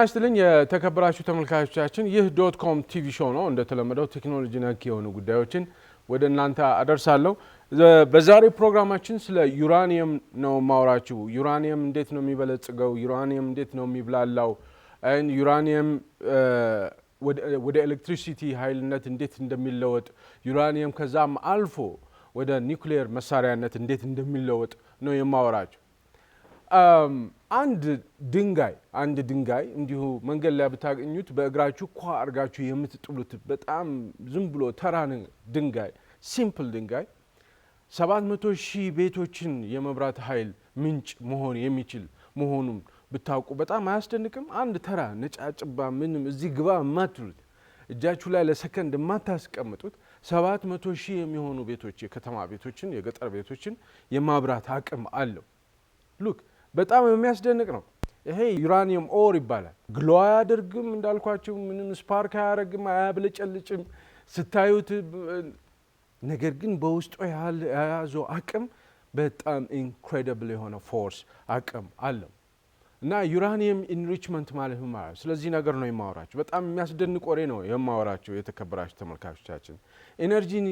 ይስጥልኝ የተከበራችሁ ተመልካቾቻችን ይህ .com ቲቪ ሾው ነው። እንደተለመደው ቴክኖሎጂ ነክ የሆኑ ጉዳዮችን ወደ እናንተ አደርሳለሁ። በዛሬው ፕሮግራማችን ስለ ዩራኒየም ነው ማውራችሁ። ዩራኒየም እንዴት ነው የሚበለጽገው? ዩራኒየም እንዴት ነው የሚብላላው? ዩራኒየም ወደ ኤሌክትሪሲቲ ኃይልነት እንዴት እንደሚለወጥ፣ ዩራኒየም ከዛም አልፎ ወደ ኒውክሊየር መሳሪያነት እንዴት እንደሚለወጥ ነው የማወራችሁ። አንድ ድንጋይ እንዲሁ መንገድ ላይ ብታገኙት በእግራችሁ ኳ አርጋችሁ የምትጥሉት በጣም ዝም ብሎ ተራ ድንጋይ፣ ሲምፕል ድንጋይ 700,000 ቤቶችን የመብራት ኃይል ምንጭ መሆን የሚችል መሆኑን ብታውቁ በጣም አያስደንቅም? አንድ ተራ ነጫጭባ ምንም እዚህ ግባ የማትሉት እጃችሁ ላይ ለሰከንድ የማታስቀምጡት 700,000 የሚሆኑ ቤቶች፣ የከተማ ቤቶችን፣ የገጠር ቤቶችን የማብራት አቅም አለው። ሉክ በጣም የሚያስደንቅ ነው። ይሄ ዩራኒየም ኦር ይባላል። ግሎ አያደርግም፣ እንዳልኳችሁ ምንም ስፓርክ አያደርግም፣ አያብለጨልጭም ስታዩት። ነገር ግን በውስጡ የያዘው አቅም በጣም ኢንክሬዲብል የሆነ ፎርስ አቅም አለው እና ዩራኒየም ኢንሪችመንት ማለት ማለት ስለዚህ ነገር ነው የማወራችሁ። በጣም የሚያስደንቅ ወሬ ነው የማወራችሁ የተከበራችሁ ተመልካቾቻችን።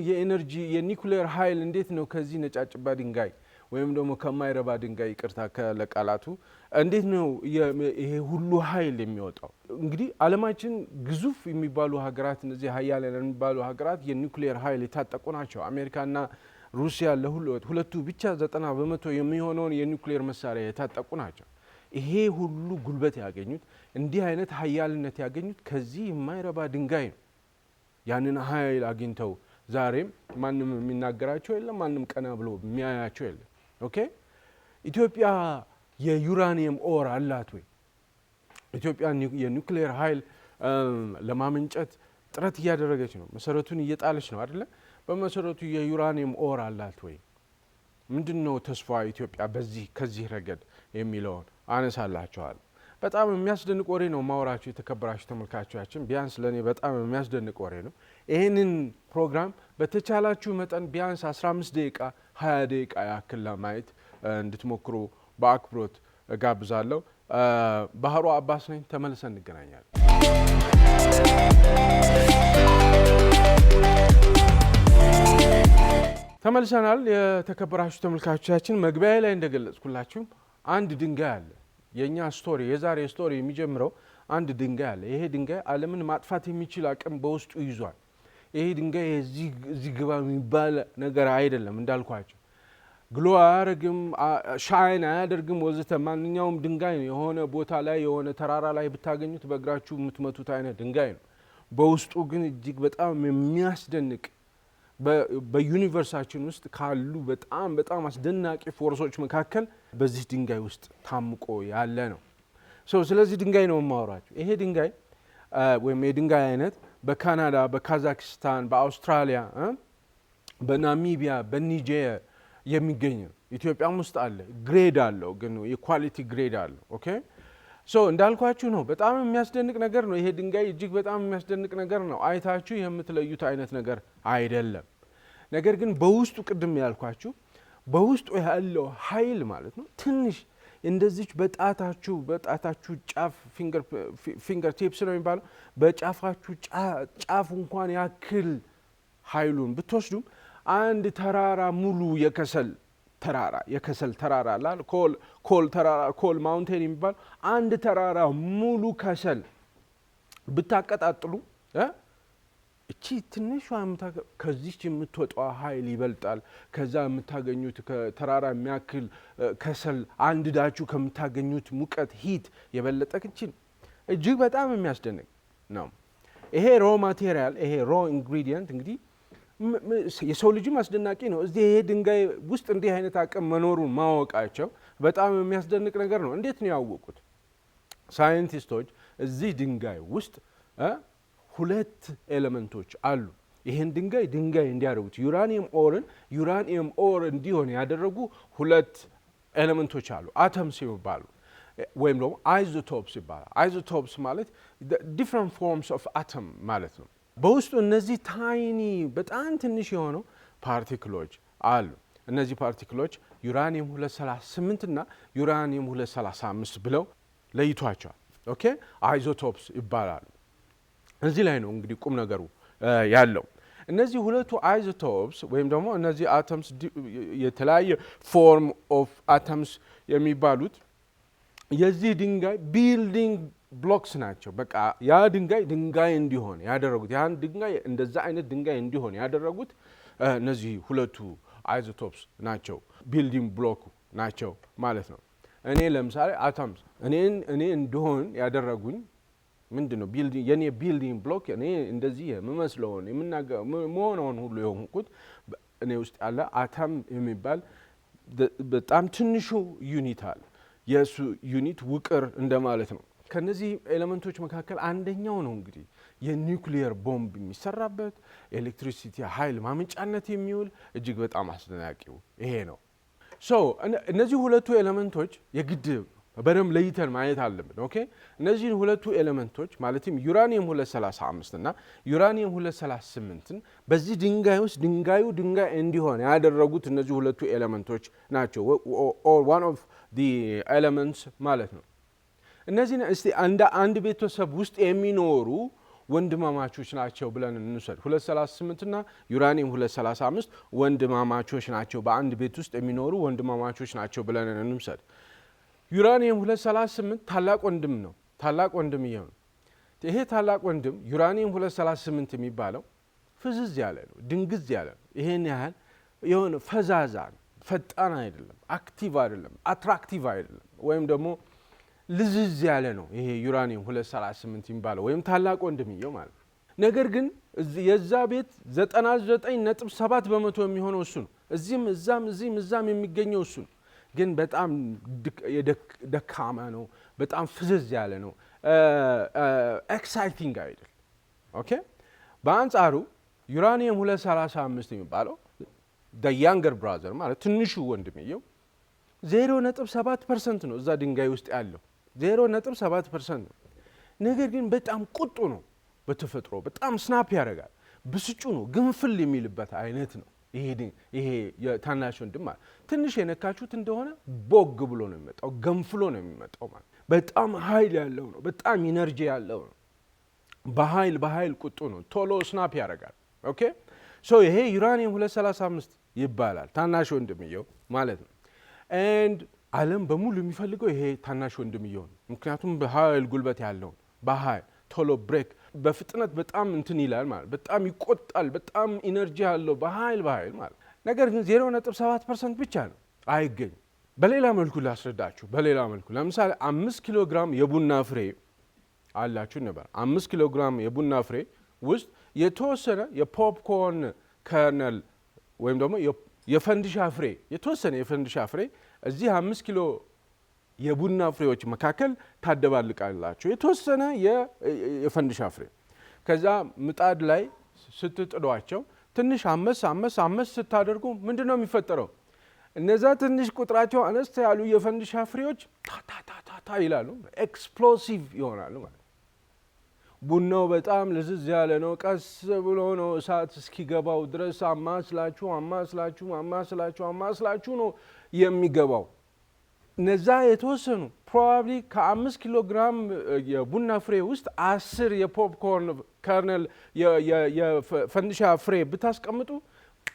የኤነርጂ የኒኩሌር ኃይል እንዴት ነው ከዚህ ነጫጭባ ድንጋይ ወይም ደግሞ ከማይረባ ድንጋይ ይቅርታ ለቃላቱ እንዴት ነው ይሄ ሁሉ ኃይል የሚወጣው? እንግዲህ ዓለማችን ግዙፍ የሚባሉ ሀገራት፣ እነዚህ ሀያላን የሚባሉ ሀገራት የኒውክሊየር ኃይል የታጠቁ ናቸው። አሜሪካና ሩሲያ ሁለቱ ብቻ 90% የሚሆነውን የኒውክሊየር መሳሪያ የታጠቁ ናቸው። ይሄ ሁሉ ጉልበት ያገኙት፣ እንዲህ አይነት ሀያልነት ያገኙት ከዚህ የማይረባ ድንጋይ ነው። ያንን ኃይል አግኝተው ዛሬም ማንም የሚናገራቸው የለም፣ ማንም ቀና ብሎ የሚያያቸው የለም። ኦኬ፣ ኢትዮጵያ የዩራኒየም ኦር አላት ወይ? ኢትዮጵያ የኒውክሌር ኃይል ለማመንጨት ጥረት እያደረገች ነው፣ መሰረቱን እየጣለች ነው አይደለ? በመሰረቱ የዩራኒየም ኦር አላት ወይ? ምንድነው ተስፋ ኢትዮጵያ ከዚህ ረገድ የሚለውን አነሳላችኋለሁ። በጣም የሚያስደንቅ ወሬ ነው ማወራችሁ የተከበራችሁ ተመልካቾቻችን። ቢያንስ ለኔ በጣም የሚያስደንቅ ወሬ ነው። ይሄንን ፕሮግራም በተቻላችሁ መጠን ቢያንስ 15 ደቂቃ 20 ደቂቃ ያክል ለማየት እንድትሞክሩ በአክብሮት እጋብዛለሁ። ባህሩ አባስ ነኝ። ተመልሰን እንገናኛለን። ተመልሰናል። የተከበራችሁ ተመልካቾቻችን መግቢያ ላይ እንደገለጽኩላችሁ አንድ ድንጋይ አለ። የኛ ስቶሪ የዛሬ ስቶሪ የሚጀምረው አንድ ድንጋይ አለ። ይሄ ድንጋይ ዓለምን ማጥፋት የሚችል አቅም በውስጡ ይዟል። ይሄ ድንጋይ እዚህ ግባ የሚባል ነገር አይደለም። እንዳልኳቸው ግሎ አያደርግም፣ ሻይን አያደርግም ወዘተ። ማንኛውም ድንጋይ ነው። የሆነ ቦታ ላይ የሆነ ተራራ ላይ ብታገኙት በእግራችሁ የምትመቱት አይነት ድንጋይ ነው። በውስጡ ግን እጅግ በጣም የሚያስደንቅ በዩኒቨርሳችን ውስጥ ካሉ በጣም አስደናቂ ፎርሶች መካከል በዚህ ድንጋይ ውስጥ ታምቆ ያለ ነው። ስለዚህ ድንጋይ ነው የማወራችሁ። ይሄ ድንጋይ ወይም የድንጋይ አይነት በካናዳ፣ በካዛክስታን፣ በአውስትራሊያ፣ በናሚቢያ፣ በኒጀር የሚገኝ ነው። ኢትዮጵያም ውስጥ አለ። ግሬድ አለው፣ ግን የኳሊቲ ግሬድ አለው። ኦኬ፣ እንዳልኳችሁ ነው። በጣም የሚያስደንቅ ነገር ነው። ይሄ ድንጋይ እጅግ በጣም የሚያስደንቅ ነገር ነው። አይታችሁ የምትለዩት አይነት ነገር አይደለም። ነገር ግን በውስጡ ቅድም ያልኳችሁ በውስጡ ያለው ኃይል ማለት ነው ትንሽ እንደዚች በጣታችሁ ጫፍ ፊንገር ቲፕስ ነው የሚባለው፣ በጫፋችሁ ጫፍ እንኳን ያክል ኃይሉን ብትወስዱም አንድ ተራራ ሙሉ የከሰል ተራራ ላል ኮል ማውንቴን የሚባል አንድ ተራራ ሙሉ ከሰል ብታቀጣጥሉ እቺ ትንሿ ከዚች የምትወጣው ኃይል ይበልጣል። ከዛ የምታገኙት ከተራራ የሚያክል ከሰል አንድዳችሁ ከምታገኙት ሙቀት ሂት የበለጠ እቺን እጅግ በጣም የሚያስደንቅ ነው። ይሄ ሮ ማቴሪያል፣ ይሄ ሮ ኢንግሪዲየንት እንግዲህ የሰው ልጅም አስደናቂ ነው። እዚህ ይሄ ድንጋይ ውስጥ እንዲህ አይነት አቅም መኖሩን ማወቃቸው በጣም የሚያስደንቅ ነገር ነው። እንዴት ነው ያወቁት? ሳይንቲስቶች እዚህ ድንጋይ ውስጥ ሁለት ኤሌመንቶች አሉ። ይሄን ድንጋይ እንዲያደርጉት ዩራኒየም ኦር እንዲሆን ያደረጉ ሁለት ኤሌመንቶች አሉ። አተምስ ይባሉ ወይም ደግሞ አይዞቶፕስ ይባላል። አይዞቶፕስ ማለት ዲፍረንት ፎርምስ ኦፍ አተም ማለት ነው። በውስጡ እነዚህ ታይኒ በጣም ትንሽ የሆኑ ፓርቲክሎች አሉ። እነዚህ ፓርቲክሎች ዩራኒየም 238 እና ዩራኒየም 235 ብለው ለይቷቸዋል። ኦኬ አይዞቶፕስ ይባላሉ። እዚህ ላይ ነው እንግዲህ ቁም ነገሩ ያለው። እነዚህ ሁለቱ አይዞቶፕስ ወይም ደግሞ እነዚህ አተምስ የተለያየ ፎርም ኦፍ አተምስ የሚባሉት የዚህ ድንጋይ ቢልዲንግ ብሎክስ ናቸው። በቃ ያ ድንጋይ እንዲሆን ያደረጉት ያን ድንጋይ እንደዛ አይነት ድንጋይ እንዲሆን ያደረጉት እነዚህ ሁለቱ አይዞቶፕስ ናቸው፣ ቢልዲንግ ብሎክ ናቸው ማለት ነው። እኔ ለምሳሌ አተምስ እኔ እንደሆን ያደረጉኝ ምንድን ነው? የኔ ቢልዲንግ ብሎክ እኔ እንደዚህ የምመስለውን መሆነውን ሁሉ የሆንኩት እኔ ውስጥ ያለ አተም የሚባል በጣም ትንሹ ዩኒት አለ። የእሱ ዩኒት ውቅር እንደማለት ነው። ከነዚህ ኤሌመንቶች መካከል አንደኛው ነው እንግዲህ የኒውክሊየር ቦምብ የሚሰራበት ኤሌክትሪሲቲ ኃይል ማመንጫነት የሚውል እጅግ በጣም አስደናቂው ይሄ ነው። እነዚህ ሁለቱ ኤሌመንቶች የግድ በደንብ ለይተን ማየት አለብን። ኦኬ እነዚህን ሁለቱ ኤሌመንቶች ማለትም ዩራኒየም 235 እና ዩራኒየም 238ን በዚህ ድንጋይ ውስጥ ድንጋይ እንዲሆን ያደረጉት እነዚህ ሁለቱ ኤሌመንቶች ናቸው። or one of the elements ማለት ነው። እነዚህን እስቲ አንድ ቤተሰብ ውስጥ የሚኖሩ ወንድማማቾች ናቸው ብለን እንውሰድ። 238 እና ዩራኒየም 235 ወንድማማቾች ናቸው፣ በአንድ ቤት ውስጥ የሚኖሩ ወንድማማቾች ናቸው ብለን እንውሰድ። ዩራኒየም 238 ታላቅ ወንድም ነው፣ ታላቅ ወንድምየው ነው። ይሄ ታላቅ ወንድም ዩራኒየም 238 የሚባለው ፍዝዝ ያለ ነው፣ ድንግዝ ያለ ነው። ይሄን ያህል የሆነ ፈዛዛ ነው፣ ፈጣን አይደለም፣ አክቲቭ አይደለም፣ አትራክቲቭ አይደለም፣ ወይም ደግሞ ልዝዝ ያለ ነው። ይሄ ዩራኒየም 238 የሚባለው ወይም ታላቅ ወንድምየው ማለት ነው። ነገር ግን የዛ ቤት 99.7% የሚሆነው እሱ ነው። እዚህም እዛም የሚገኘው እሱ ነው። ግን በጣም ደካማ ነው፣ በጣም ፍዝዝ ያለ ነው፣ ኤክሳይቲንግ አይደል። ኦኬ በአንጻሩ ዩራኒየም 235 የሚባለው ያንገር ብራዘር ማለት ትንሹ ወንድምየው 0.7% ነው እዛ ድንጋይ ውስጥ ያለው 0.7% ነው። ነገር ግን በጣም ቁጡ ነው በተፈጥሮ፣ በጣም ስናፕ ያደርጋል፣ ብስጩ ነው፣ ግንፍል የሚልበት አይነት ነው። ይሄ የታናሽ ወንድም ማለት ትንሽ የነካችሁት እንደሆነ ቦግ ብሎ ነው የሚመጣው፣ ገንፍሎ ነው የሚመጣው ማለት በጣም ኃይል ያለው ነው፣ በጣም ኢነርጂ ያለው ነው። በኃይል ቁጡ ነው፣ ቶሎ ስናፕ ያደርጋል። ኦኬ ይሄ ዩራኒየም 235 ይባላል፣ ታናሽ ወንድምየው ማለት ነው። ኤንድ ዓለም በሙሉ የሚፈልገው ይሄ ታናሽ ወንድምየው ነው። ምክንያቱም በኃይል ጉልበት ያለው በኃይል ቶሎ ብሬክ በፍጥነት በጣም እንትን ይላል ማለት በጣም ይቆጣል፣ በጣም ኢነርጂ ያለው በኃይል ማለት። ነገር ግን 0.7% ብቻ ነው አይገኝ። በሌላ መልኩ ላስረዳችሁ። በሌላ መልኩ ለምሳሌ 5 ኪሎ ግራም የቡና ፍሬ አላችሁ ነበር። 5 ኪሎ ግራም የቡና ፍሬ ውስጥ የተወሰነ የፖፕኮርን ከርነል ወይም ደግሞ የፈንዲሻ ፍሬ የተወሰነ የፈንዲሻ ፍሬ እዚህ 5 ኪሎ የቡና ፍሬዎች መካከል ታደባልቃላችሁ። የተወሰነ የፈንዲሻ ፍሬ ከዛ ምጣድ ላይ ስትጥዷቸው ትንሽ አመስ ስታደርጉ ምንድነው የሚፈጠረው? እነዛ ትንሽ ቁጥራቸው አነስተ ያሉ የፈንዲሻ ፍሬዎች ታታታታ ይላሉ፣ ኤክስፕሎሲቭ ይሆናሉ ማለት። ቡናው በጣም ልዝዝ ያለ ነው፣ ቀስ ብሎ ነው እሳት እስኪገባው ድረስ አማስላችሁ ነው የሚገባው። እነዛ የተወሰኑ ፕሮባብሊ ከ5 ኪሎ ግራም የቡና ፍሬ ውስጥ 10 የፖፕኮርን ከርነል የፈንዲሻ ፍሬ ብታስቀምጡ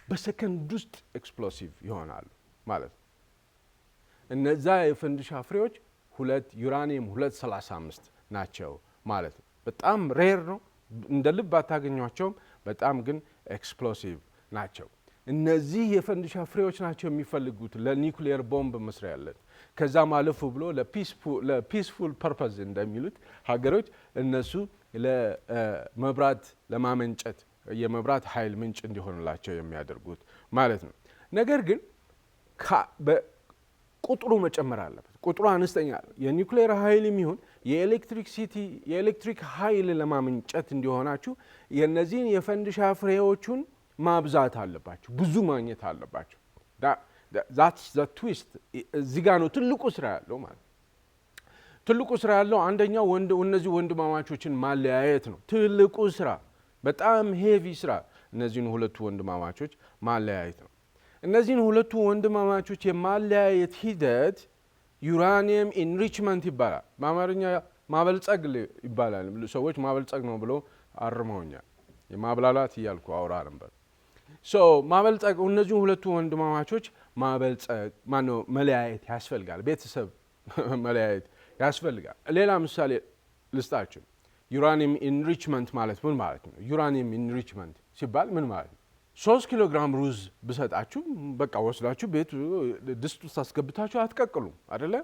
በሰከንድ ውስጥ ኤክስፕሎሲቭ ይሆናሉ ማለት ነው። እነዛ የፈንዲሻ ፍሬዎች ዩራኒየም 235 ናቸው ማለት ነው። በጣም ሬር ነው፣ እንደ ልብ አታገኟቸውም፣ በጣም ግን ኤክስፕሎሲቭ ናቸው። እነዚህ የፈንዲሻ ፍሬዎች ናቸው የሚፈልጉት ለኒውክሊየር ቦምብ መስሪያ ያለት። ከዛ ማለፉ ብሎ ለፒስፉል ፐርፐዝ እንደሚሉት ሀገሮች እነሱ ለመብራት ለማመንጨት የመብራት ኃይል ምንጭ እንዲሆንላቸው የሚያደርጉት ማለት ነው። ነገር ግን ቁጥሩ መጨመር አለበት። ቁጥሩ አነስተኛ ነው። የኒውክሊየር ኃይል የሚሆን የኤሌክትሪክ ኃይል ለማመንጨት እንዲሆናችሁ የነዚህን የፈንዲሻ ፍሬዎቹን ማብዛት አለባችሁ፣ ብዙ ማግኘት አለባችሁ። that's the twist። እዚህ ጋር ነው ትልቁ ስራ ያለው ማለት። ትልቁ ስራ ያለው አንደኛው እነዚህ ወንድማማቾችን ማለያየት ነው። ትልቁ ስራ፣ በጣም ሄቪ ስራ እነዚህን ሁለቱ ወንድማማቾች ማለያየት ነው። እነዚህን ሁለቱ ወንድማማቾች የማለያየት ሂደት ዩራኒየም ኢንሪችመንት ይባላል። በአማርኛ ማበልጸግ ይባላል። ሰዎች ማበልጸግ ነው ብሎ አርመውኛል። የማብላላት እያልኩ አውራ ነበር። ማበልጸግ እነዚህ ሁለቱ ወንድማማቾች ማበልጸግ ማነው መለያየት ያስፈልጋል። ቤተሰብ መለያየት ያስፈልጋል። ሌላ ምሳሌ ልስጣችሁ። ዩራኒየም ኢንሪችመንት ማለት ምን ማለት ነው? ዩራኒየም ኢንሪችመንት ሲባል ምን ማለት ነው? 3 ኪሎ ግራም ሩዝ ብሰጣችሁ በቃ ወስዳችሁ ቤት ድስት ውስጥ አስገብታችሁ አትቀቅሉም አይደለ?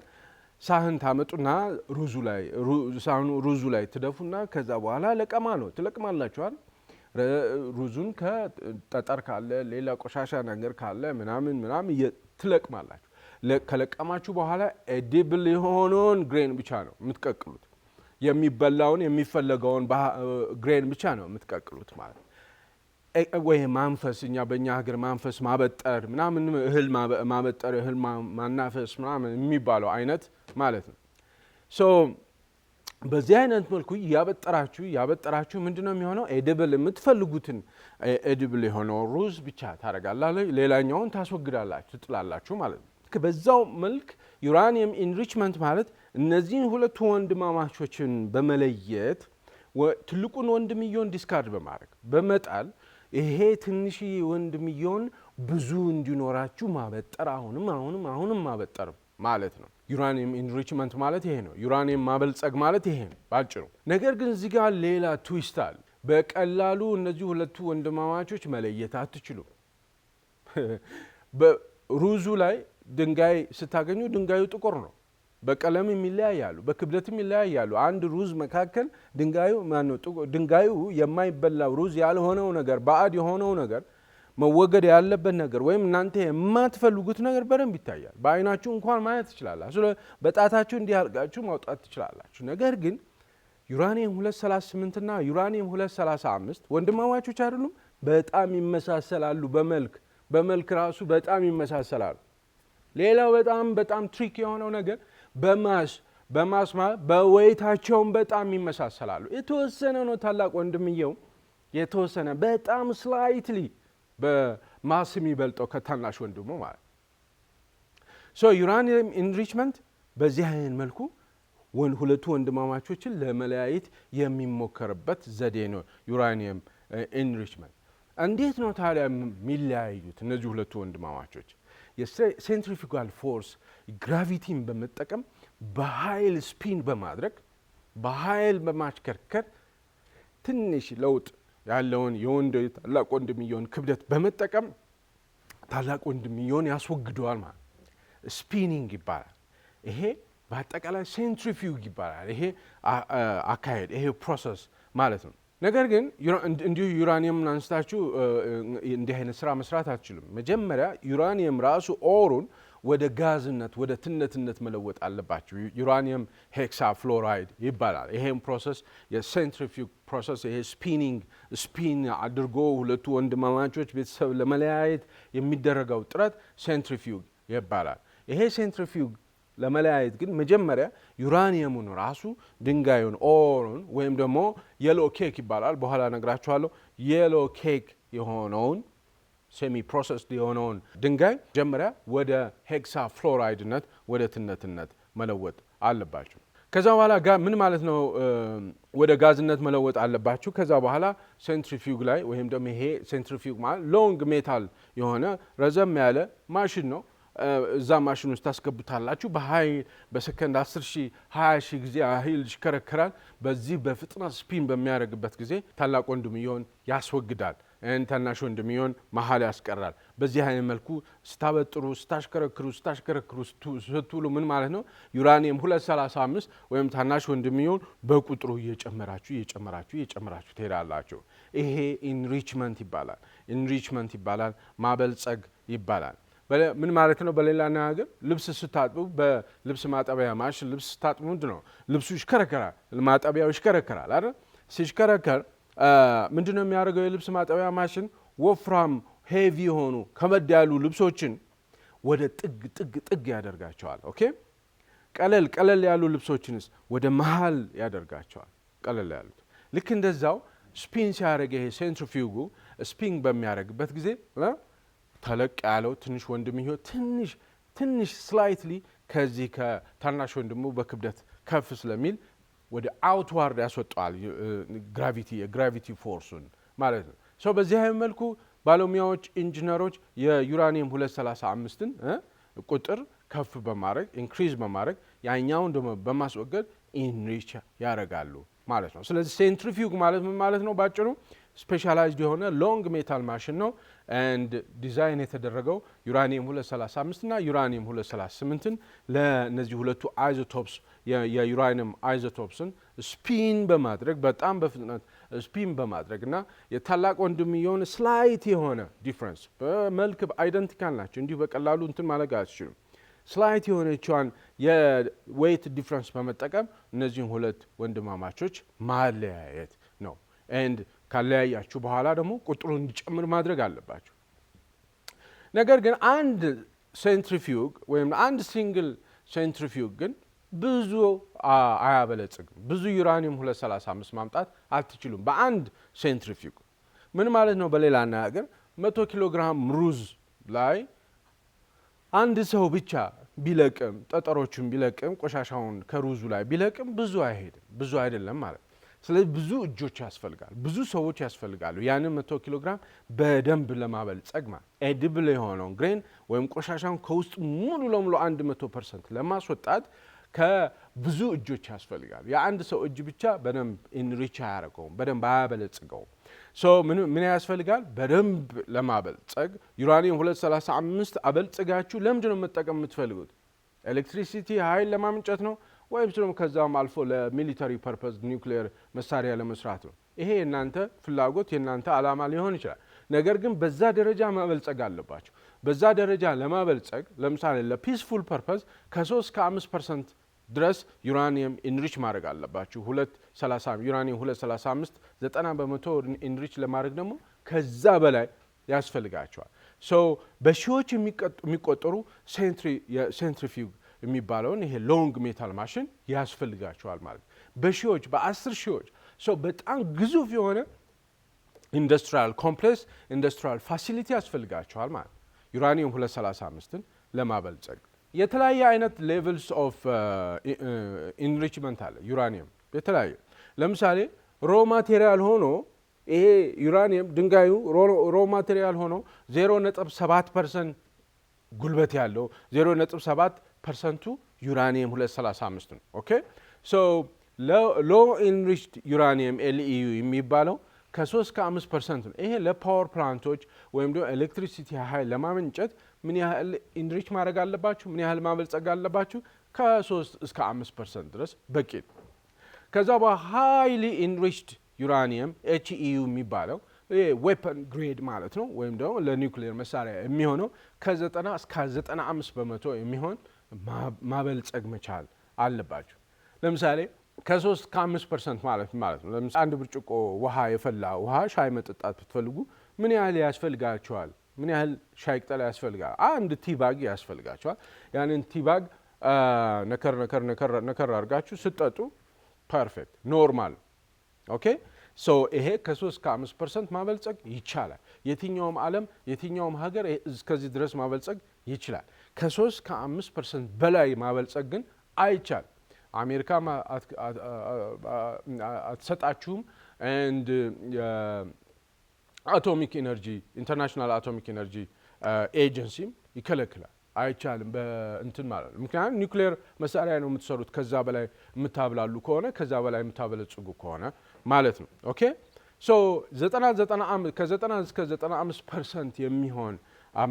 ሳህን ታመጡና ሩዙ ላይ ትደፉና ከዛ በኋላ ለቀማ ነው ትለቅማላችኋል። ሩዙን ከጠጠር ካለ ሌላ ቆሻሻ ነገር ካለ ምናምን ትለቅማላችሁ። ከለቀማችሁ በኋላ ኤዲብል የሆነውን ግሬን ብቻ ነው የምትቀቅሉት። የሚበላውን የሚፈለገውን ግሬን ብቻ ነው የምትቀቅሉት ማለት ነው። ወይ ማንፈስ፣ እኛ በእኛ ሀገር ማንፈስ ማበጠር ምናምን እህል ማበጠር እህል ማናፈስ ምናምን የሚባለው አይነት ማለት ነው። በዚህ አይነት መልኩ ያበጠራችሁ ምንድነው የሚሆነው? ኤዲብል የምትፈልጉትን ኤዲብል የሆነው ሩዝ ብቻ ታደርጋላችሁ፣ ሌላኛውን ታስወግዳላችሁ፣ ትጥላላችሁ ማለት ነው። በዛው መልክ ዩራኒየም ኢንሪችመንት ማለት እነዚህን ሁለቱ ወንድማማቾችን በመለየት ትልቁን ወንድምየውን ዲስካርድ በማድረግ በመጣል ይሄ ትንሽ ወንድምየውን ብዙ እንዲኖራችሁ ማበጠር አሁንም ማበጠር ማለት ነው። ዩራኒየም ኢንሪችመንት ማለት ይሄ ነው። ዩራኒየም ማበልጸግ ማለት ይሄ ነው ባጭሩ። ነገር ግን እዚህ ጋር ሌላ ትዊስት አለ። በቀላሉ እነዚህ ሁለቱ ወንድማማቾች መለየት አትችሉም። በሩዙ ላይ ድንጋይ ስታገኙ ድንጋዩ ጥቁር ነው። በቀለምም ይለያያሉ፣ በክብደትም ይለያያሉ። አንድ ሩዝ መካከል ድንጋዩ የማይበላው ሩዝ ያልሆነው ነገር ባዕድ የሆነው ነገር መወገድ ያለበት ነገር ወይም እናንተ የማትፈልጉት ነገር በደንብ ይታያል። በአይናችሁ እንኳን ማየት ትችላላችሁ። በጣታችሁ እንዲህ አድርጋችሁ ማውጣት ትችላላችሁ። ነገር ግን ዩራኒየም 238 እና ዩራኒየም 235 ወንድማማቾች አይደሉም? በጣም ይመሳሰላሉ። በመልክ ራሱ በጣም ይመሳሰላሉ። ሌላው በጣም ትሪክ የሆነው ነገር በማስ በዌይታቸውም በጣም ይመሳሰላሉ። የተወሰነ ነው ታላቅ ወንድምየው የተወሰነ በጣም ስላይትሊ በማስ የሚበልጠው ከታናሽ ወንድሙ ማለት ነው። ዩራኒየም ኢንሪችመንት በዚህ አይነት መልኩ ሁለቱ ወንድማማቾችን ለመለያየት የሚሞከርበት ዘዴ ነው። ዩራኒየም ኢንሪችመንት እንዴት ነው ታዲያ የሚለያዩት እነዚህ ሁለቱ ወንድማማቾች? የሴንትሪፊጋል ፎርስ ግራቪቲን በመጠቀም በኃይል ስፒን በማድረግ በኃይል በማሽከርከር ትንሽ ለውጥ ያለውን ታላቅ ወንድምየውን ክብደት በመጠቀም ታላቅ ወንድምየውን ያስወግደዋል ማለት ስፒኒንግ ይባላል። ይሄ በአጠቃላይ ሴንትሪፊዩግ ይባላል። ይሄ አካሄድ ይሄ ፕሮሰስ ማለት ነው። ነገር ግን እንዲሁ ዩራኒየምን አንስታችሁ እንዲህ አይነት ስራ መስራት አትችሉም። መጀመሪያ ዩራኒየም ራሱ ኦሩን ወደ ጋዝነት ወደ ትነትነት መለወጥ አለባችሁ። ዩራኒየም ሄክሳ ፍሎራይድ ይባላል። ይሄም ፕሮሰስ የሴንትሪፊዩግ ፕሮሰስ፣ ይሄ ስፒን አድርጎ ሁለቱ ወንድማማቾች ቤተሰብ ለመለያየት የሚደረገው ጥረት ሴንትሪፊዩግ ይባላል። ይሄ ሴንትሪፊዩግ ለመለያየት ግን መጀመሪያ ዩራኒየሙን ራሱ ድንጋዩን ኦሩን ወይም ደግሞ የሎ ኬክ ይባላል፣ በኋላ ነግራችኋለሁ። የሎ ኬክ የሆነውን ሴሚ ፕሮሰስድ የሆነውን ድንጋይ መጀመሪያ ወደ ሄክሳ ፍሎራይድነት ወደ ትነትነት መለወጥ አለባችሁ። ከዛ በኋላ ምን ማለት ነው? ወደ ጋዝነት መለወጥ አለባችሁ። ከዛ በኋላ ሴንትሪፊዩግ ላይ ወይም ደግሞ ይሄ ሴንትሪፊዩግ ማለት ሎንግ ሜታል የሆነ ረዘም ያለ ማሽን ነው። እዛ ማሽን ውስጥ ታስገቡታላችሁ። በኃይል በሰከንድ 10,000 20,000 ጊዜ ኃይል ይሽከረከራል። በዚህ በፍጥነት ስፒን በሚያደርግበት ጊዜ ታላቅ ወንድምየውን ያስወግዳል። ታናሽ ወንድምየውን መሀል ያስቀራል። በዚህ አይነት መልኩ ስታበጥሩ ስታሽከረክሩ ስትውሉ ምን ማለት ነው? ዩራኒየም 235 ወይም ታናሽ ወንድምየውን በቁጥሩ እየጨመራችሁ ትሄዳላችሁ። ይሄ ኢንሪችመንት ይባላል። ማበልጸግ ይባላል። ምን ማለት ነው? በሌላ ነገር ልብስ ስታጥቡ በልብስ ማጠቢያ ማሽን ልብስ ስታጥቡ ምንድን ነው? ልብሱ ይሽከረከራል፣ ማጠቢያው ይሽከረከራል አይደል? ሲሽከረከር ምንድን ነው የሚያደርገው? የልብስ ማጠቢያ ማሽን ወፍራም ሄቪ የሆኑ ከበድ ያሉ ልብሶችን ወደ ጥግ ያደርጋቸዋል። ኦኬ። ቀለል ያሉ ልብሶችንስ ወደ መሃል ያደርጋቸዋል። ቀለል ያሉት ልክ እንደዛው ስፒን ሲያደርግ ይሄ ሴንትሪፊዩጉ ስፒን በሚያደርግበት ጊዜ ተለቅ ያለው ትንሽ ወንድምየው ትንሽ ስላይትሊ ከዚህ ከታናሽ ወንድሙ በክብደት ከፍ ስለሚል ወደ አውትዋርድ ያስወጣዋል የግራቪቲ ፎርሱን ማለት ነው። ሰው በዚህ አይነት መልኩ ባለሙያዎች ኢንጂነሮች የዩራኒየም 235ን ቁጥር ከፍ በማድረግ ኢንክሪዝ በማድረግ ያኛውን ደግሞ በማስወገድ ኢንሪች ያደርጋሉ ማለት ነው። ስለዚህ ሴንትሪፊዩግ ማለት ምን ማለት ነው? ባጭሩ ስፔሻላይዝድ የሆነ ሎንግ ሜታል ማሽን ነው ኤንድ ዲዛይን የተደረገው ዩራኒየም 235 እና ዩራኒየም 238ን ለእነዚህ ሁለቱ አይዞቶፕስ የዩራኒየም አይዞቶፕስን ስፒን በማድረግ በጣም በፍጥነት ስፒን በማድረግ እና የታላቅ ወንድም የሆነ ስላይት የሆነ ዲፍረንስ በመልክ አይደንቲካል ናቸው፣ እንዲሁ በቀላሉ እንትን ማለት አትችሉም። ስላይት የሆነችዋን የዌይት ዲፍረንስ በመጠቀም እነዚህን ሁለት ወንድማማቾች ማለያየት ነው። ኤንድ ካለያያችሁ በኋላ ደግሞ ቁጥሩን እንዲጨምር ማድረግ አለባችሁ። ነገር ግን አንድ ሴንትሪፊዩግ ወይም አንድ ሲንግል ሴንትሪፊዩግ ግን ብዙ አያበለጽግም። ብዙ ዩራኒየም 235 ማምጣት አትችሉም በአንድ ሴንትሪፊዩግ። ምን ማለት ነው? በሌላ አነጋገር 100 ኪሎ ግራም ሩዝ ላይ አንድ ሰው ብቻ ቢለቅም ጠጠሮቹን ቢለቅም ቆሻሻውን ከሩዙ ላይ ቢለቅም ብዙ አይሄድም፣ ብዙ አይደለም ማለት። ስለዚህ ብዙ እጆች ያስፈልጋሉ፣ ብዙ ሰዎች ያስፈልጋሉ ያንን 100 ኪሎ ግራም በደንብ ለማበልጸግ ማለት ኤዲብል የሆነውን ግሬን ወይም ቆሻሻውን ከውስጥ ሙሉ ለሙሉ 100% ለማስወጣት ከብዙ እጆች ያስፈልጋሉ። የአንድ ሰው እጅ ብቻ በደንብ ኢንሪች አያደርገውም፣ በደንብ አያበለጽገውም። ምን ያስፈልጋል? በደንብ ለማበልጸግ ዩራኒየም 235 አበልጽጋችሁ ለምንድን ነው መጠቀም የምትፈልጉት? ኤሌክትሪሲቲ ኃይል ለማመንጨት ነው ወይም ደግሞ ከዛም አልፎ ለሚሊተሪ ፐርፐዝ ኒውክሊየር መሳሪያ ለመስራት ነው? ይሄ የእናንተ ፍላጎት የእናንተ ዓላማ ሊሆን ይችላል። ነገር ግን በዛ ደረጃ ማበልጸግ አለባችሁ። በዛ ደረጃ ለማበልጸግ ለምሳሌ ለፒስፉል ፐርፐዝ ከ3 ከ5% ድረስ ዩራኒየም ኢንሪች ማድረግ አለባችሁ። ዩራኒየም 235 90% ኢንሪች ለማድረግ ደግሞ ከዛ በላይ ያስፈልጋቸዋል። በሺዎች የሚቆጠሩ ሴንትሪፊዩግ የሚባለውን ይሄ ሎንግ ሜታል ማሽን ያስፈልጋቸዋል ማለት በሺዎች በ10 ሺዎች በጣም ግዙፍ የሆነ ኢንዱስትሪያል ኮምፕሌክስ ኢንዱስትሪያል ፋሲሊቲ ያስፈልጋቸዋል ማለት ዩራኒየም 235ን ለማበልጸግ። የተለያየ አይነት ሌቭልስ ኦፍ ኢንሪችመንት አለ ዩራኒየም የተለያየ። ለምሳሌ ሮ ማቴሪያል ሆኖ ይሄ ዩራኒየም ድንጋዩ ሮ ማቴሪያል ሆኖ 0.7% ጉልበት ያለው 0.7%ቱ ዩራኒየም 235 ነው። ኦኬ ሎ ኢንሪችድ ዩራኒየም ኤልኢዩ የሚባለው ከ3 ከ5% ነው። ይሄ ለፓወር ፕላንቶች ወይም ደግሞ ኤሌክትሪሲቲ ኃይል ለማመንጨት ምን ያህል ኢንሪች ማድረግ አለባችሁ? ምን ያህል ማበልጸግ አለባችሁ? ከ3 እስከ 5% ድረስ በቂ ነው። ከዛ በሃይሊ ኢንሪችድ ዩራኒየም ኤችኢዩ የሚባለው ዌፐን ግሬድ ማለት ነው፣ ወይም ደግሞ ለኒውክሊየር መሳሪያ የሚሆነው ከ90 እስከ 95% የሚሆን ማበልጸግ መቻል አለባችሁ። ለምሳሌ ከ3 ከ5% ማለት ነው። ለምሳሌ አንድ ብርጭቆ ውሃ የፈላ ውሃ ሻይ መጠጣት ብትፈልጉ ምን ያህል ያስፈልጋቸዋል? ምን ያህል ሻይ ቅጠል ያስፈልጋል? አንድ ቲባግ ያስፈልጋቸዋል። ያንን ቲባግ ነከር አድርጋችሁ ስጠጡ ፐርፌክት ኖርማል። ኦኬ ይሄ ከ3 ከ5% ማበልጸግ ይቻላል። የትኛውም ዓለም የትኛውም ሀገር እስከዚህ ድረስ ማበልጸግ ይችላል። ከ3 ከ5% በላይ ማበልጸግ ግን አይቻልም። አሜሪካ አትሰጣችሁም። ኤንድ አቶሚክ ኢነርጂ ኢንተርናሽናል አቶሚክ ኢነርጂ ኤጀንሲም ይከለክላል። አይቻልም በእንትን ማለት ነው። ምክንያቱም ኒውክሊየር መሳሪያ ነው የምትሰሩት ከዛ በላይ የምታብላሉ ከሆነ ከዛ በላይ የምታበለጽጉ ከሆነ ማለት ነው። ኦኬ ከ90 እስከ 95% የሚሆን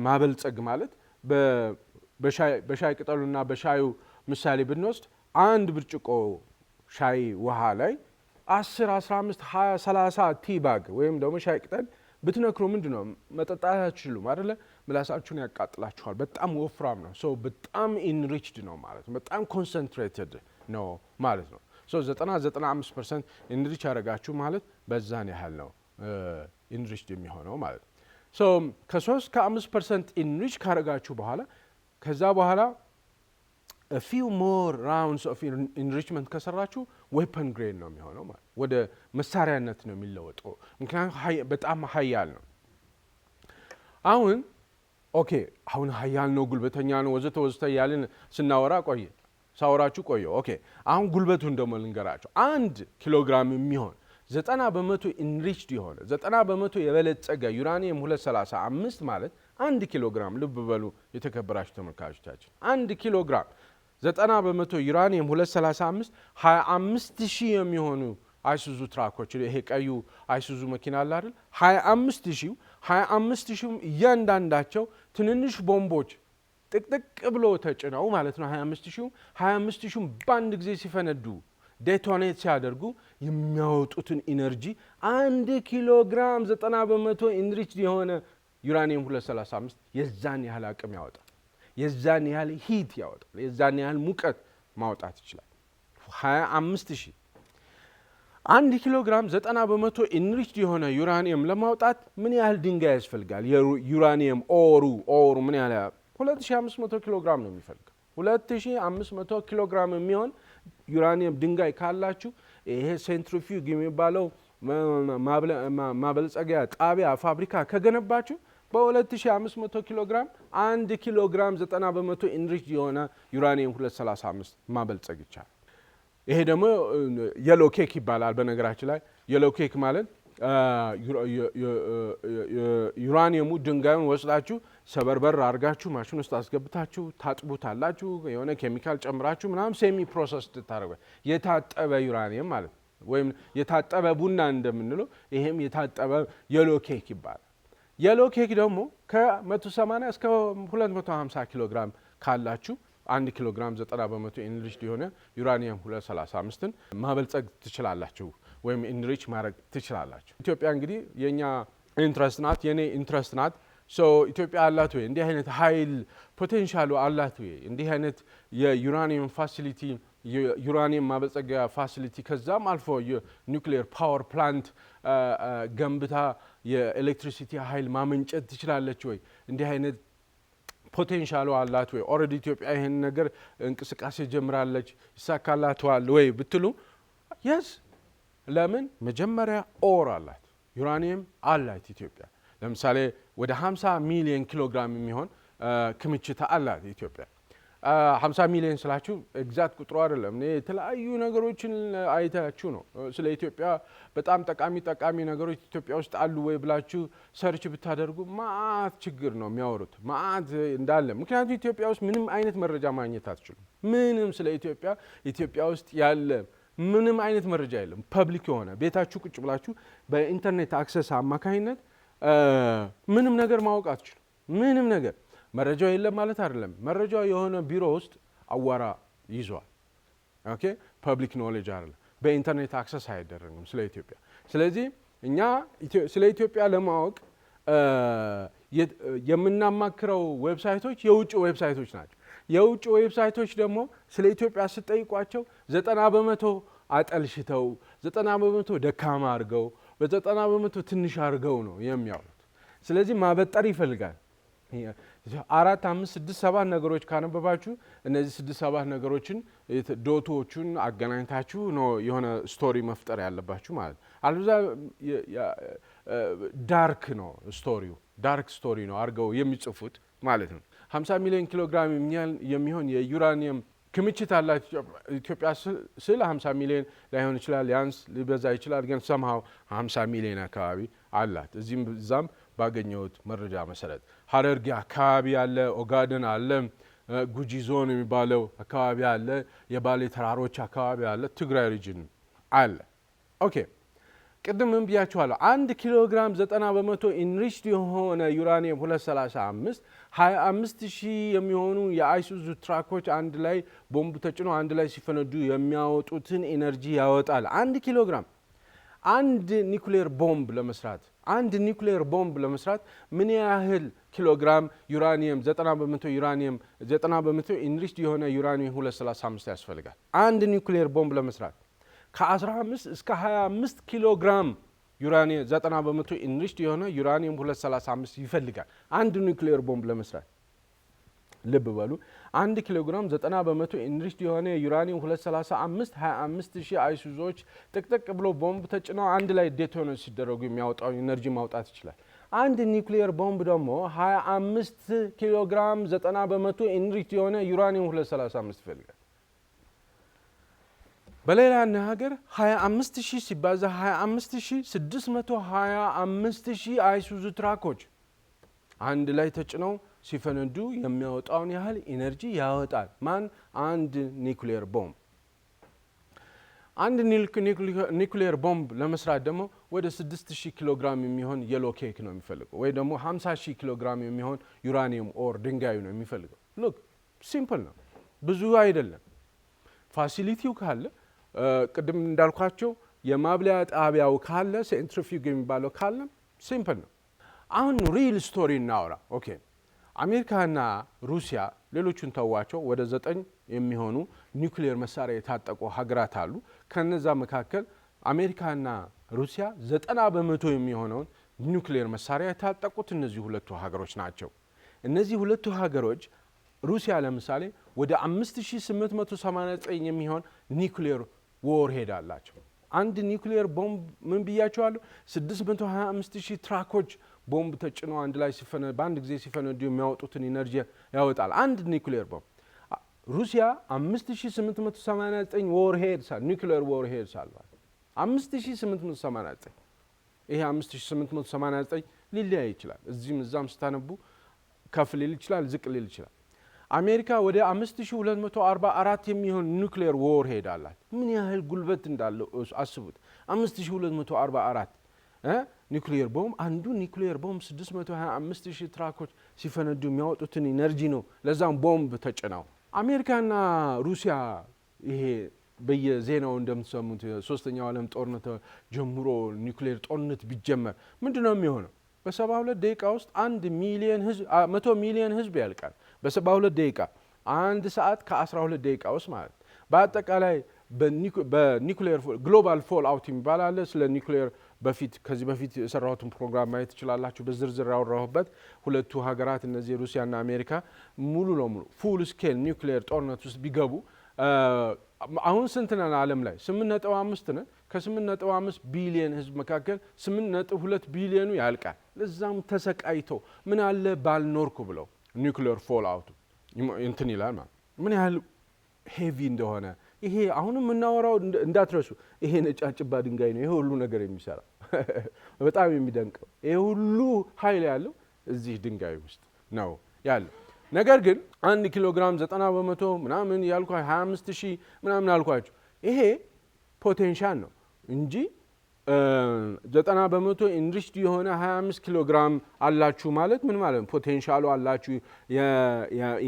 ማበልጸግ ማለት በሻይ ቅጠሉና በሻዩ ምሳሌ ብንወስድ አንድ ብርጭቆ ሻይ ውሃ ላይ 10 15 20 30 ቲባግ ወይም ደግሞ ሻይ ቅጠል ብትነክሩ ምንድነው መጠጣት አትችሉም አይደለ? ምላሳችሁን ያቃጥላችኋል። በጣም ወፍራም ነው። በጣም ኢንሪችድ ነው ማለት ነው። በጣም ኮንሰንትሬትድ ነው ማለት ነው። 90-95% ኢንሪች ያደረጋችሁ ማለት በዛን ያህል ነው ኢንሪችድ የሚሆነው ማለት ነው። ከ3 ከ5% ኢንሪች ካደረጋችሁ በኋላ ከዛ በኋላ a few more rounds of enrichment ከሰራችሁ ዌፐን ግሬድ ነው የሚሆነው ማለት ወደ መሳሪያነት ነው የሚለወጠው። ምክንያቱም በጣም ሀያል ነው። አሁን ሀያል ነው፣ ጉልበተኛ ነው፣ ወዘተ እያልን ስናወራ ቆየ። ሳወራችሁ ቆየው። ኦኬ አሁን ጉልበቱን ደግሞ ልንገራቸው። 1 ኪሎግራም የሚሆን 90% ኢንሪችድ የሆነ 90% የበለጸገ ዩራኒየም 235 ማለት 1 ኪሎግራም። ልብ በሉ የተከበራችሁ ተመልካቾቻችን 1 ኪሎግራም 90% ዩራኒየም 235 25000 የሚሆኑ አይሱዙ ትራኮች፣ ይሄ ቀዩ አይሱዙ መኪና አለ አይደል? 25000 እያንዳንዳቸው ትንንሽ ቦምቦች ጥቅጥቅ ብሎ ተጭነው ማለት ነው። 25000 በአንድ ጊዜ ሲፈነዱ ዴቶኔት ሲያደርጉ የሚያወጡትን ኢነርጂ 1 ኪሎግራም 90% ኢንሪችድ የሆነ ዩራኒየም 235 የዛን ያህል አቅም ያወጣል። የዛን ያህል ሂት ያወጣል። የዛን ያህል ሙቀት ማውጣት ይችላል። 25000 1 ኪሎግራም 90% ኢንሪችድ የሆነ ዩራኒየም ለማውጣት ምን ያህል ድንጋይ ያስፈልጋል? የዩራኒየም ኦሩ ምን ያህል 2500 ኪሎግራም ነው የሚፈልገው። 2500 ኪሎግራም የሚሆን ዩራኒየም ድንጋይ ካላችሁ ይሄ ሴንትሪፊዩግ የሚባለው ማበልጸጊያ ጣቢያ ፋብሪካ ከገነባችሁ በ2500 ኪሎግራም 1 ኪሎግራም 90% ኢንሪችድ የሆነ ዩራኒየም 235 ማበልጸግ ይቻላል። ይሄ ደግሞ የሎ ኬክ ይባላል። በነገራችን ላይ የሎ ኬክ ማለት ዩራኒየሙ ድንጋዩን ወስዳችሁ ሰበርበር አድርጋችሁ ማሽን ውስጥ አስገብታችሁ ታጥቡታላችሁ። የሆነ ኬሚካል ጨምራችሁ ምናምን ሴሚ ፕሮሰስ ታደርጉ። የታጠበ ዩራኒየም ማለት ወይም የታጠበ ቡና እንደምንለው ይሄም የታጠበ የሎ ኬክ ይባላል። የሎ ኬክ ደግሞ ከ180 እስከ 250 ኪሎ ግራም ካላችሁ 1 ኪሎ ግራም 90% ኢንሪችድ የሆነ ዩራኒየም 235ን ማበልጸግ ትችላላችሁ ወይም ኢንሪች ማድረግ ትችላላችሁ። ኢትዮጵያ እንግዲህ የኛ ኢንትረስት ናት፣ የኔ ኢንትረስት ናት። ሶ ኢትዮጵያ አላት ወይ እንዲህ አይነት ኃይል ፖቴንሻሉ አላት ወይ እንዲህ አይነት የዩራኒየም ፋሲሊቲ ዩራኒየም ማበልጸጊያ ፋሲሊቲ ከዛም አልፎ የኒውክሊየር ፓወር ፕላንት ገንብታ የኤሌክትሪሲቲ ኃይል ማመንጨት ትችላለች ወይ? እንዲህ አይነት ፖቴንሻሉ አላት ወይ? ኦልሬዲ ኢትዮጵያ ይሄን ነገር እንቅስቃሴ ጀምራለች፣ ይሳካላታል ወይ ብትሉ የስ ለምን መጀመሪያ ኦር አላት፣ ዩራኒየም አላት ኢትዮጵያ። ለምሳሌ ወደ 50 ሚሊዮን ኪሎ ግራም የሚሆን ክምችት አላት ኢትዮጵያ። 50 ሚሊዮን ስላችሁ ኤግዛክት ቁጥሩ አይደለም። እኔ የተለያዩ ነገሮችን አይታችሁ ነው ስለ ኢትዮጵያ በጣም ጠቃሚ ነገሮች ኢትዮጵያ ውስጥ አሉ ወይ ብላችሁ ሰርች ብታደርጉ ማአት ችግር ነው የሚያወሩት፣ ማአት እንዳለ። ምክንያቱም ኢትዮጵያ ውስጥ ምንም አይነት መረጃ ማግኘት አትችሉም። ምንም ስለ ኢትዮጵያ ውስጥ ያለ ምንም አይነት መረጃ የለም። ፐብሊክ የሆነ ቤታችሁ ቁጭ ብላችሁ በኢንተርኔት አክሰስ አማካኝነት ምንም ነገር ማወቅ አትችሉም። ምንም ነገር መረጃው የለም ማለት አይደለም። መረጃው የሆነ ቢሮ ውስጥ አዋራ ይዟል። ኦኬ ፐብሊክ ኖሌጅ አይደለም። በኢንተርኔት አክሰስ አይደረግም ስለ ኢትዮጵያ። ስለዚህ እኛ ስለ ኢትዮጵያ ለማወቅ የምናማክረው ዌብሳይቶች የውጭ ዌብሳይቶች ናቸው። የውጭ ዌብሳይቶች ደግሞ ስለ ኢትዮጵያ ስጠይቋቸው 90% አጠልሽተው 90% ደካማ አድርገው በ90% ትንሽ አድርገው ነው የሚያወሩት። ስለዚህ ማበጠር ይፈልጋል። 4 5 6 7 ነገሮች ካነበባችሁ እነዚህ 6 7 ነገሮችን ዶቶቹን አገናኝታችሁ ነው የሆነ ስቶሪ መፍጠር ያለባችሁ ማለት ነው። አልበዛ ዳርክ ነው ስቶሪው፣ ዳርክ ስቶሪ ነው አድርገው የሚጽፉት ማለት ነው። 50 ሚሊዮን ኪሎ ግራም የሚሆን የዩራኒየም ክምችት አላት ኢትዮጵያ ስለ 50 ሚሊዮን ላይሆን ይችላል፣ ያንስ ሊበዛ ይችላል። ግን ሰምሃው 50 ሚሊዮን አካባቢ አላት። እዚህም እዛም ባገኘሁት መረጃ መሰረት ሀረርጌ አካባቢ አለ፣ ኦጋደን አለ፣ ጉጂ ዞን የሚባለው አካባቢ አለ፣ የባሌ ተራሮች አካባቢ አለ፣ ትግራይ ሪጅን አለ። ኦኬ ቅድም ምን ብያችኋለሁ? 1 ኪሎ ግራም 90% ኢንሪችድ የሆነ ዩራኒየም 235 25000 የሚሆኑ የአይሱዙ ትራኮች አንድ ላይ ቦምብ ተጭኖ አንድ ላይ ሲፈነዱ የሚያወጡትን ኢነርጂ ያወጣል። 1 ኪሎ ግራም አንድ ኒውክሊየር ቦምብ ለመስራት ምን ያህል ኪሎ ግራም ዩራኒየም 90% ዩራኒየም 90% ኢንሪችድ የሆነ ዩራኒየም 235 ያስፈልጋል? አንድ ኒውክሊየር ቦምብ ለመስራት ከ15 እስከ 25 ኪሎ ግራም ዩራኒየም 90% ኢንሪችድ የሆነ ዩራኒየም 235 ይፈልጋል አንድ ኒውክሊየር ቦምብ ለመስራት። ልብ በሉ 1 ኪሎ ግራም 90% ኢንሪችድ የሆነ ዩራኒየም 235 25000 አይሱዞች ጥቅጥቅ ብሎ ቦምብ ተጭነው አንድ ላይ ዴቶኔት ሲደረጉ የሚያወጣው ኢነርጂ ማውጣት ይችላል። አንድ ኒውክሊየር ቦምብ ደግሞ 25 ኪሎ ግራም 90% ኢንሪችድ የሆነ ዩራኒየም 235 ይፈልጋል። በሌላ አነጋገር 25000 ሲባዛ 25000 625000 አይሱዙ ትራኮች አንድ ላይ ተጭነው ሲፈነዱ የሚያወጣውን ያህል ኢነርጂ ያወጣል። ማን? አንድ ኒውክሊየር ቦምብ። አንድ ኒውክሊየር ቦምብ ለመስራት ደግሞ ወደ 6000 ኪሎ ግራም የሚሆን የሎ ኬክ ነው የሚፈልገው፣ ወይ ደግሞ 50000 ኪሎ ግራም የሚሆን ዩራኒየም ኦር ድንጋዩ ነው የሚፈልገው። ሉክ ሲምፕል ነው፣ ብዙ አይደለም። ፋሲሊቲው ካለ ቅድም እንዳልኳቸው የማብለያ ጣቢያው ካለ ሴንትሪፊዩግ የሚባለው ካለ ሲምፕል ነው። አሁን ሪል ስቶሪ እናወራ። ኦኬ አሜሪካና ሩሲያ ሌሎቹን ተዋቸው ወደ 9 የሚሆኑ ኒውክሊየር መሳሪያ የታጠቁ ሀገራት አሉ። ከነዛ መካከል አሜሪካና ሩሲያ 90% የሚሆነውን ኒውክሊየር መሳሪያ የታጠቁት እነዚህ ሁለቱ ሀገሮች ናቸው። እነዚህ ሁለቱ ሀገሮች ሩሲያ ለምሳሌ ወደ 5889 የሚሆን ኒውክሊየር ዎርሄድ አላቸው። አንድ ኒውክሊየር ቦምብ ምን ብያቸዋለሁ? 625000 ትራኮች ቦምብ ተጭኖ አንድ ላይ በአንድ ጊዜ ሲፈነዱ የሚያወጡትን ኢነርጂ ያወጣል አንድ ኒውክሊየር ቦምብ። ሩሲያ 5889 ዎርሄድስ ኒውክሊየር ዎርሄድስ አሏት። 5889 ይሄ 5889 ሊለያይ ይችላል። እዚህም እዛም ስታነቡ ከፍ ሊል ይችላል፣ ዝቅ ሊል ይችላል። አሜሪካ ወደ 5244 የሚሆን ኒውክሊየር ዎርሄድ አላት። ምን ያህል ጉልበት እንዳለው አስቡት። 5244 ኒውክሊየር ቦምብ። አንዱ ኒውክሊየር ቦምብ 625000 ትራኮች ሲፈነዱ የሚያወጡትን ኢነርጂ ነው ለዛም ቦምብ ተጭነው። አሜሪካና ሩሲያ ይሄ በየዜናው እንደምትሰሙት ሶስተኛው ዓለም ጦርነት ጀምሮ ኒውክሊየር ጦርነት ቢጀመር ምንድነው የሚሆነው? በ72 ደቂቃ ውስጥ 1 ሚሊዮን ህዝብ ያልቃል። በ72 ደቂቃ 1 ሰዓት ከ12 ደቂቃ ውስጥ ማለት። በአጠቃላይ በኒውክሊየር ግሎባል ፎል አውት የሚባል አለ። ስለ ኒውክሊየር ከዚህ በፊት የሰራሁትን ፕሮግራም ማየት ትችላላችሁ። በዝርዝር ያወራሁበት ሁለቱ ሀገራት እነዚህ ሩሲያና አሜሪካ ሙሉ ለሙሉ ፉል ስኬል ኒውክሊየር ጦርነት ውስጥ ቢገቡ አሁን ስንት ነን ዓለም ላይ? 8.5 ነን። ከ8.5 ቢሊዮን ህዝብ መካከል 8.2 ቢሊዮኑ ያልቃል። ለዛም ተሰቃይተው ምን አለ ባልኖርኩ ብለው ኒውክሊየር ፎል አውት እንትን ይላል ማለት ምን ያህል ሄቪ እንደሆነ። ይሄ አሁንም የምናወራው እንዳትረሱ፣ ይሄ ነጫጭባ ድንጋይ ነው ይሄ ሁሉ ነገር የሚሰራው። በጣም የሚደንቀው ይሄ ሁሉ ኃይል ያለው እዚህ ድንጋይ ውስጥ ነው ያለው። ነገር ግን 1 ኪሎ ግራም 90% ምናምን ያልኩ 25000 ምናምን አልኳችሁ። ይሄ ፖቴንሻል ነው እንጂ 90% ኢንሪችድ የሆነ 25 ኪሎ ግራም አላችሁ ማለት ምን ማለት ነው? ፖቴንሻሉ አላችሁ፣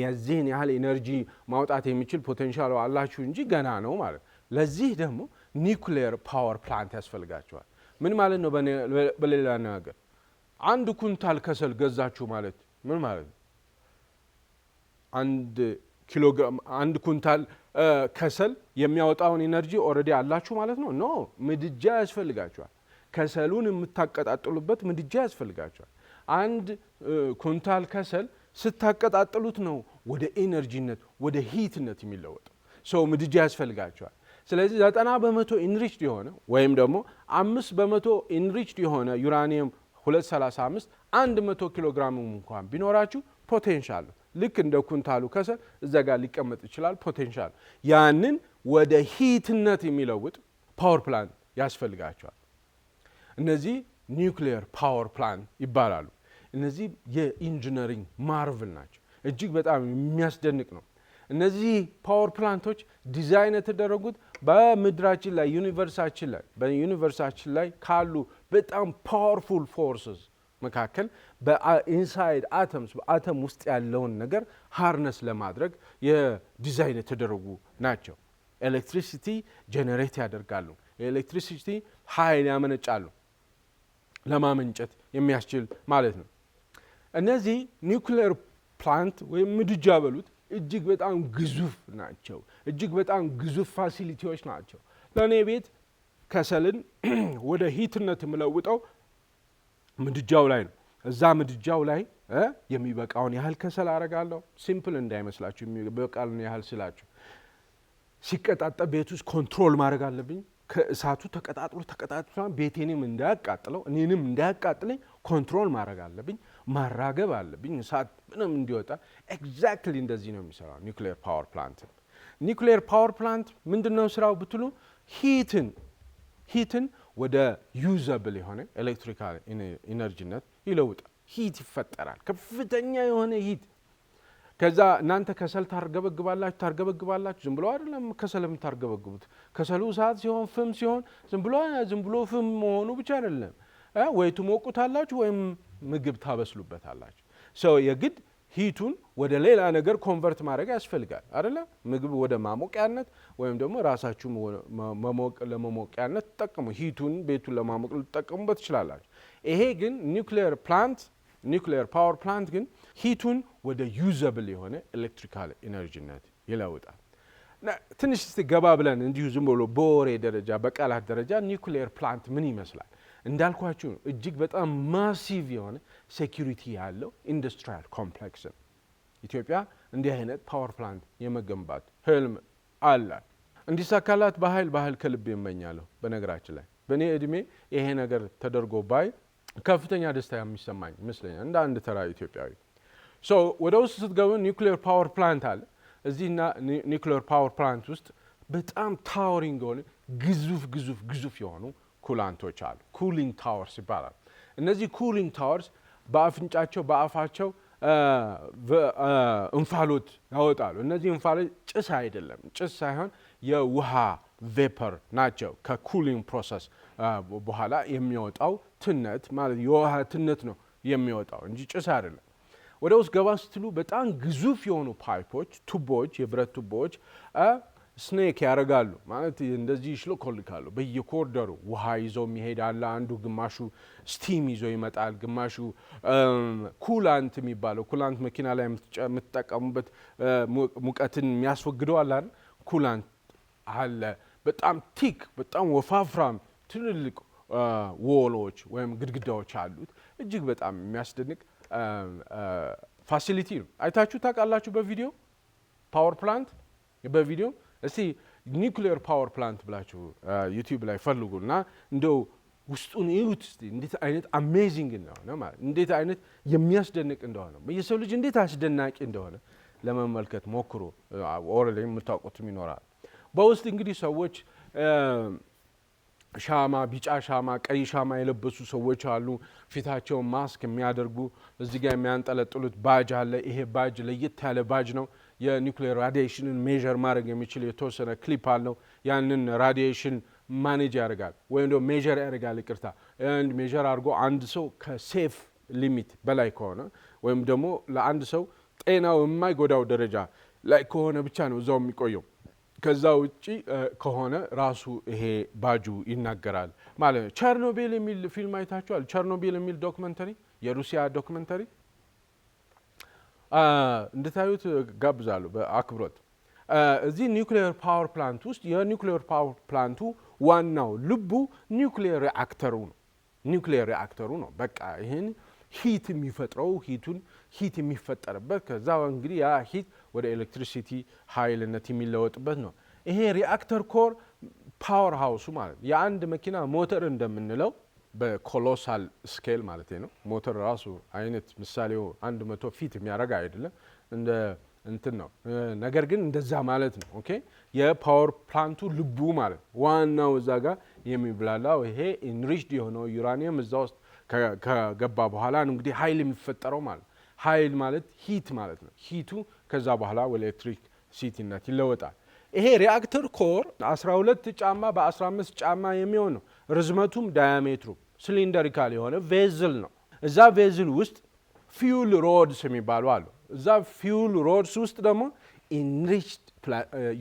የዚህን ያህል ኢነርጂ ማውጣት የሚችል ፖቴንሻሉ አላችሁ እንጂ ገና ነው ማለት። ለዚህ ደግሞ ኒውክሊየር ፓወር ፕላንት ያስፈልጋቸዋል። ምን ማለት ነው? በሌላ ነገር 1 ኩንታል ከሰል ገዛችሁ ማለት ምን ማለት ነው? 1 ኩንታል ከሰል የሚያወጣውን ኢነርጂ ኦልሬዲ አላችሁ ማለት ነው? ኖ፣ ምድጃ ያስፈልጋችኋል። ከሰሉን የምታቀጣጥሉበት ምድጃ ያስፈልጋችኋል። 1 ኩንታል ከሰል ስታቀጣጥሉት ነው ወደ ኢነርጂነት ወደ ሂትነት የሚለወጠው። ሰው ምድጃ ያስፈልጋችኋል። ስለዚህ 90% ኢንሪችድ የሆነ ወይም ደግሞ 5% ኢንሪችድ የሆነ ዩራኒየም 235 100 ኪሎ ግራም እንኳን ቢኖራችሁ ፖቴንሻል ነው። ልክ እንደ ኩንታሉ ከሰል እዛ ጋር ሊቀመጥ ይችላል። ፖቴንሻል ያንን ወደ ሂትነት የሚለውጥ ፓወር ፕላንት ያስፈልጋቸዋል። እነዚህ ኒውክሊየር ፓወር ፕላንት ይባላሉ። እነዚህ የኢንጂነሪንግ ማርቭል ናቸው። እጅግ በጣም የሚያስደንቅ ነው። እነዚህ ፓወር ፕላንቶች ዲዛይን የተደረጉት በምድራችን ላይ በዩኒቨርሳችን ላይ ካሉ በጣም ፓወርፉል ፎርስስ መካከል በኢንሳይድ አተምስ በአተም ውስጥ ያለውን ነገር ሃርነስ ለማድረግ የዲዛይን የተደረጉ ናቸው። ኤሌክትሪሲቲ ጄኔሬት ያደርጋሉ። የኤሌክትሪሲቲ ኃይል ያመነጫሉ። ለማመንጨት የሚያስችል ማለት ነው። እነዚህ ኒውክሊየር ፕላንት ወይም ምድጃ በሉት እጅግ በጣም ግዙፍ ናቸው። እጅግ በጣም ግዙፍ ፋሲሊቲዎች ናቸው። ለእኔ ቤት ከሰልን ወደ ሂትነት የምለውጠው ምድጃው ላይ ነው። እዛ ምድጃው ላይ የሚበቃውን ያህል ከሰል አረጋለሁ። ሲምፕል እንዳይመስላችሁ የሚበቃውን ያህል ስላችሁ ሲቀጣጠል ቤት ውስጥ ኮንትሮል ማድረግ አለብኝ። ከእሳቱ ተቀጣጥሎ ቤቴንም እንዳያቃጥለው እኔንም እንዳያቃጥለኝ ኮንትሮል ማድረግ አለብኝ። ማራገብ አለብኝ እሳት ምንም እንዲወጣ። ኤግዛክትሊ እንደዚህ ነው የሚሰራው ኒውክሊየር ፓወር ፕላንት። ኒውክሊየር ፓወር ፕላንት ምንድነው ስራው ብትሉ ሂትን ወደ ዩዘብል የሆነ ኤሌክትሪካል ኢነርጂነት ይለውጣል። ሂት ይፈጠራል፣ ከፍተኛ የሆነ ሂት። ከዛ እናንተ ከሰል ታርገበግባላችሁ። ዝም ብሎ አይደለም ከሰል የምታርገበግቡት። ከሰሉ እሳት ሲሆን ፍም ሲሆን ዝም ብሎ ፍም መሆኑ ብቻ አይደለም። ወይ ትሞቁታላችሁ ወይም ምግብ ታበስሉበታላችሁ። ሰው የግድ ሂቱን ወደ ሌላ ነገር ኮንቨርት ማድረግ ያስፈልጋል አይደለ? ምግብ ወደ ማሞቂያነት ወይም ደግሞ ራሳችሁ ለመሞቂያነት ተጠቀሙ። ሂቱን ቤቱን ለማሞቅ ልትጠቀሙበት ትችላላችሁ። ይሄ ግን ኒውክሊየር ፓወር ፕላንት ግን ሂቱን ወደ ዩዘብል የሆነ ኤሌክትሪካል ኢነርጂነት ይለውጣል። ትንሽ እስቲ ገባ ብለን እንዲሁ ዝም ብሎ በወሬ ደረጃ በቃላት ደረጃ ኒውክሊየር ፕላንት ምን ይመስላል እንዳልኳችሁ እጅግ በጣም ማሲቭ የሆነ ሴኩሪቲ ያለው ኢንዱስትሪያል ኮምፕሌክስ ነው። ኢትዮጵያ እንዲህ አይነት ፓወር ፕላንት የመገንባት ህልም አላት። እንዲሳካላት በኃይል ከልብ ይመኛለሁ። በነገራችን ላይ በእኔ እድሜ ይሄ ነገር ተደርጎ ባይ ከፍተኛ ደስታ የሚሰማኝ ይመስለኛል እንደ አንድ ተራ ኢትዮጵያዊ። ወደ ውስጥ ስትገቡ ኒውክሊየር ፓወር ፕላንት አለ። እዚህና ኒውክሊየር ፓወር ፕላንት ውስጥ በጣም ታወሪንግ የሆነ ግዙፍ የሆኑ ኩላንቶች አሉ። ኩሊንግ ታወርስ ይባላል። እነዚህ ኩሊንግ ታወርስ በአፋቸው እንፋሎት ያወጣሉ። እነዚህ እንፋሎት ጭስ አይደለም፣ ጭስ ሳይሆን የውሃ ቬፐር ናቸው። ከኩሊንግ ፕሮሰስ በኋላ የሚወጣው ትነት ማለት የውሃ ትነት ነው የሚወጣው እንጂ ጭስ አይደለም። ወደ ውስጥ ገባ ስትሉ በጣም ግዙፍ የሆኑ ፓይፖች፣ ቱቦዎች፣ የብረት ቱቦዎች ስኔክ ያደርጋሉ ማለት እንደዚህ ይሽለኮልካሉ። በየኮርደሩ ውሃ ይዘው የሚሄድ አለ። አንዱ ግማሹ ስቲም ይዞ ይመጣል፣ ግማሹ ኩላንት የሚባለው ኩላንት መኪና ላይ የምትጠቀሙበት ሙቀትን የሚያስወግደው አለ አይደል? ኩላንት አለ። በጣም ቲክ በጣም ወፋፍራም ትልልቅ ዎሎች ወይም ግድግዳዎች አሉት። እጅግ በጣም የሚያስደንቅ ፋሲሊቲ ነው። አይታችሁ ታውቃላችሁ በቪዲዮ ፓወር ፕላንት በቪዲዮ እስቲ ኒውክሊየር ፓወር ፕላንት ብላችሁ ዩቲዩብ ላይ ፈልጉና እንደው ውስጡን እዩት እስቲ እንዴት አይነት አሜዚንግ እንደሆነ ማለት እንዴት አይነት የሚያስደንቅ እንደሆነ የሰው ልጅ እንዴት አስደናቂ እንደሆነ ለመመልከት ሞክሩ። ኦልሬዲ የምታውቁትም ይኖራል። በውስጥ እንግዲህ ሰዎች ሻማ፣ ቢጫ ሻማ፣ ቀይ ሻማ የለበሱ ሰዎች አሉ። ፊታቸውን ማስክ የሚያደርጉ እዚህ ጋር የሚያንጠለጥሉት ባጅ አለ። ይሄ ባጅ ለየት ያለ ባጅ ነው። የኒውክሌር ራዲዬሽንን ሜዥር ማድረግ የሚችል የተወሰነ ክሊፕ አለው። ያንን ራዲዬሽን ማኔጅ ያደርጋል ወይም ደግሞ ሜዥር ያደርጋል። ይቅርታ ሜዥር አድርጎ አንድ ሰው ከሴፍ ሊሚት በላይ ከሆነ ወይም ደግሞ ለአንድ ሰው ጤናው የማይጎዳው ደረጃ ላይ ከሆነ ብቻ ነው እዛው የሚቆየው። ከዛ ውጪ ከሆነ ራሱ ይሄ ባጁ ይናገራል ማለት ነው። ቸርኖቢል የሚል ፊልም አይታችኋል? ቸርኖቢል የሚል ዶክመንተሪ፣ የሩሲያ ዶክመንተሪ እንድታዩት ጋብዛለሁ በአክብሮት። እዚህ ኒውክሊየር ፓወር ፕላንት ውስጥ የኒውክሊየር ፓወር ፕላንቱ ዋናው ልቡ ኒውክሊየር ሪአክተሩ ነው። በቃ ይህን ሂት የሚፈጥረው ሂት የሚፈጠርበት ከዛ እንግዲህ ያ ሂት ወደ ኤሌክትሪሲቲ ኃይልነት የሚለወጥበት ነው። ይሄ ሪአክተር ኮር ፓወር ሃውሱ ማለት የአንድ መኪና ሞተር እንደምንለው በኮሎሳል ስኬል ማለት ነው። ሞተር ራሱ አይነት ምሳሌው 100 ፊት የሚያደርግ አይደለም እንደ እንትን ነው። ነገር ግን እንደዛ ማለት ነው። ኦኬ የፓወር ፕላንቱ ልቡ ማለት ዋናው እዛ ጋር የሚብላላው ይሄ ኢንሪችድ የሆነው ዩራኒየም እዛ ውስጥ ከገባ በኋላ ነው እንግዲህ ኃይል የሚፈጠረው ማለት። ኃይል ማለት ሂት ማለት ነው። ሂቱ ከዛ በኋላ ወደ ኤሌክትሪክ ሲቲነት ይለወጣል። ይሄ ሪአክተር ኮር 12 ጫማ በ15 ጫማ የሚሆን ነው። ርዝመቱም ዳያሜትሩ ሲሊንደሪካል የሆነ ቬዝል ነው። እዛ ቬዝል ውስጥ ፊውል ሮድስ የሚባሉ አሉ። እዛ ፊውል ሮድስ ውስጥ ደግሞ ኢንሪችድ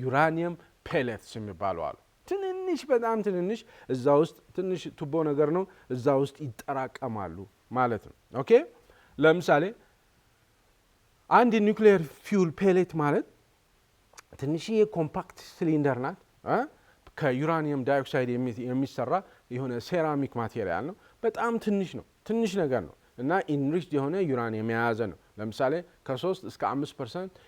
ዩራኒየም ፔሌትስ የሚባሉ አሉ። ትንንሽ በጣም ትንንሽ እዛ ውስጥ ትንሽ ቱቦ ነገር ነው። እዛ ውስጥ ይጠራቀማሉ ማለት ነው። ኦኬ ለምሳሌ አንድ ኒውክሊየር ፊውል ፔሌት ማለት ትንሽዬ ኮምፓክት ሲሊንደር ናት። ከዩራኒየም ዳይኦክሳይድ የሚሰራ የሆነ ሴራሚክ ማቴሪያል ነው። በጣም ትንሽ ነው፣ ትንሽ ነገር ነው እና ኢንሪችድ የሆነ ዩራኒየም የያዘ ነው። ለምሳሌ ከ3 እስከ 5%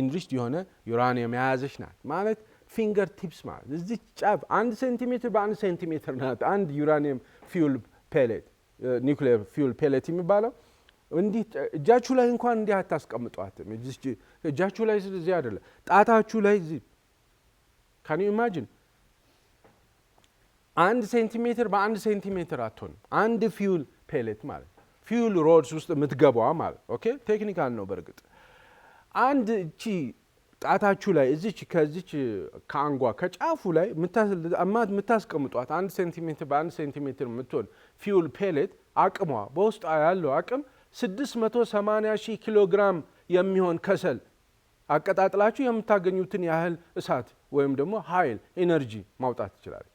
ኢንሪችድ የሆነ ዩራኒየም የያዘች ናት ማለት ፊንገር ቲፕስ ማለት እዚህ ጫፍ 1 ሴንቲሜትር በ1 ሴንቲሜትር ናት። አንድ ዩራኒየም ፊውል ፔሌት ኒውክሊየር ፊውል ፔሌት የሚባለው እንዲህ እጃችሁ ላይ እንኳን እንዲህ አታስቀምጧትም። እጃችሁ ላይ ስለዚህ አይደለም፣ ጣታችሁ ላይ እዚህ ካን ዩ ኢማጂን 1 ሴንቲሜትር በ1 ሴንቲሜትር አትሆንም። አንድ ፊውል ፔሌት ማለት ፊውል ሮድስ ውስጥ የምትገባዋ ማለት ኦኬ። ቴክኒካል ነው በእርግጥ። አንድ እቺ ጣታችሁ ላይ እዚች ከዚች ከአንጓ ከጫፉ ላይ የምታስቀምጧት 1 ሴንቲሜትር በ1 ሴንቲሜትር የምትሆን ፊውል ፔሌት አቅሟ በውስጧ ያለው አቅም 680,000 ኪሎ ግራም የሚሆን ከሰል አቀጣጥላችሁ የምታገኙትን ያህል እሳት ወይም ደግሞ ኃይል ኢነርጂ ማውጣት ትችላለች።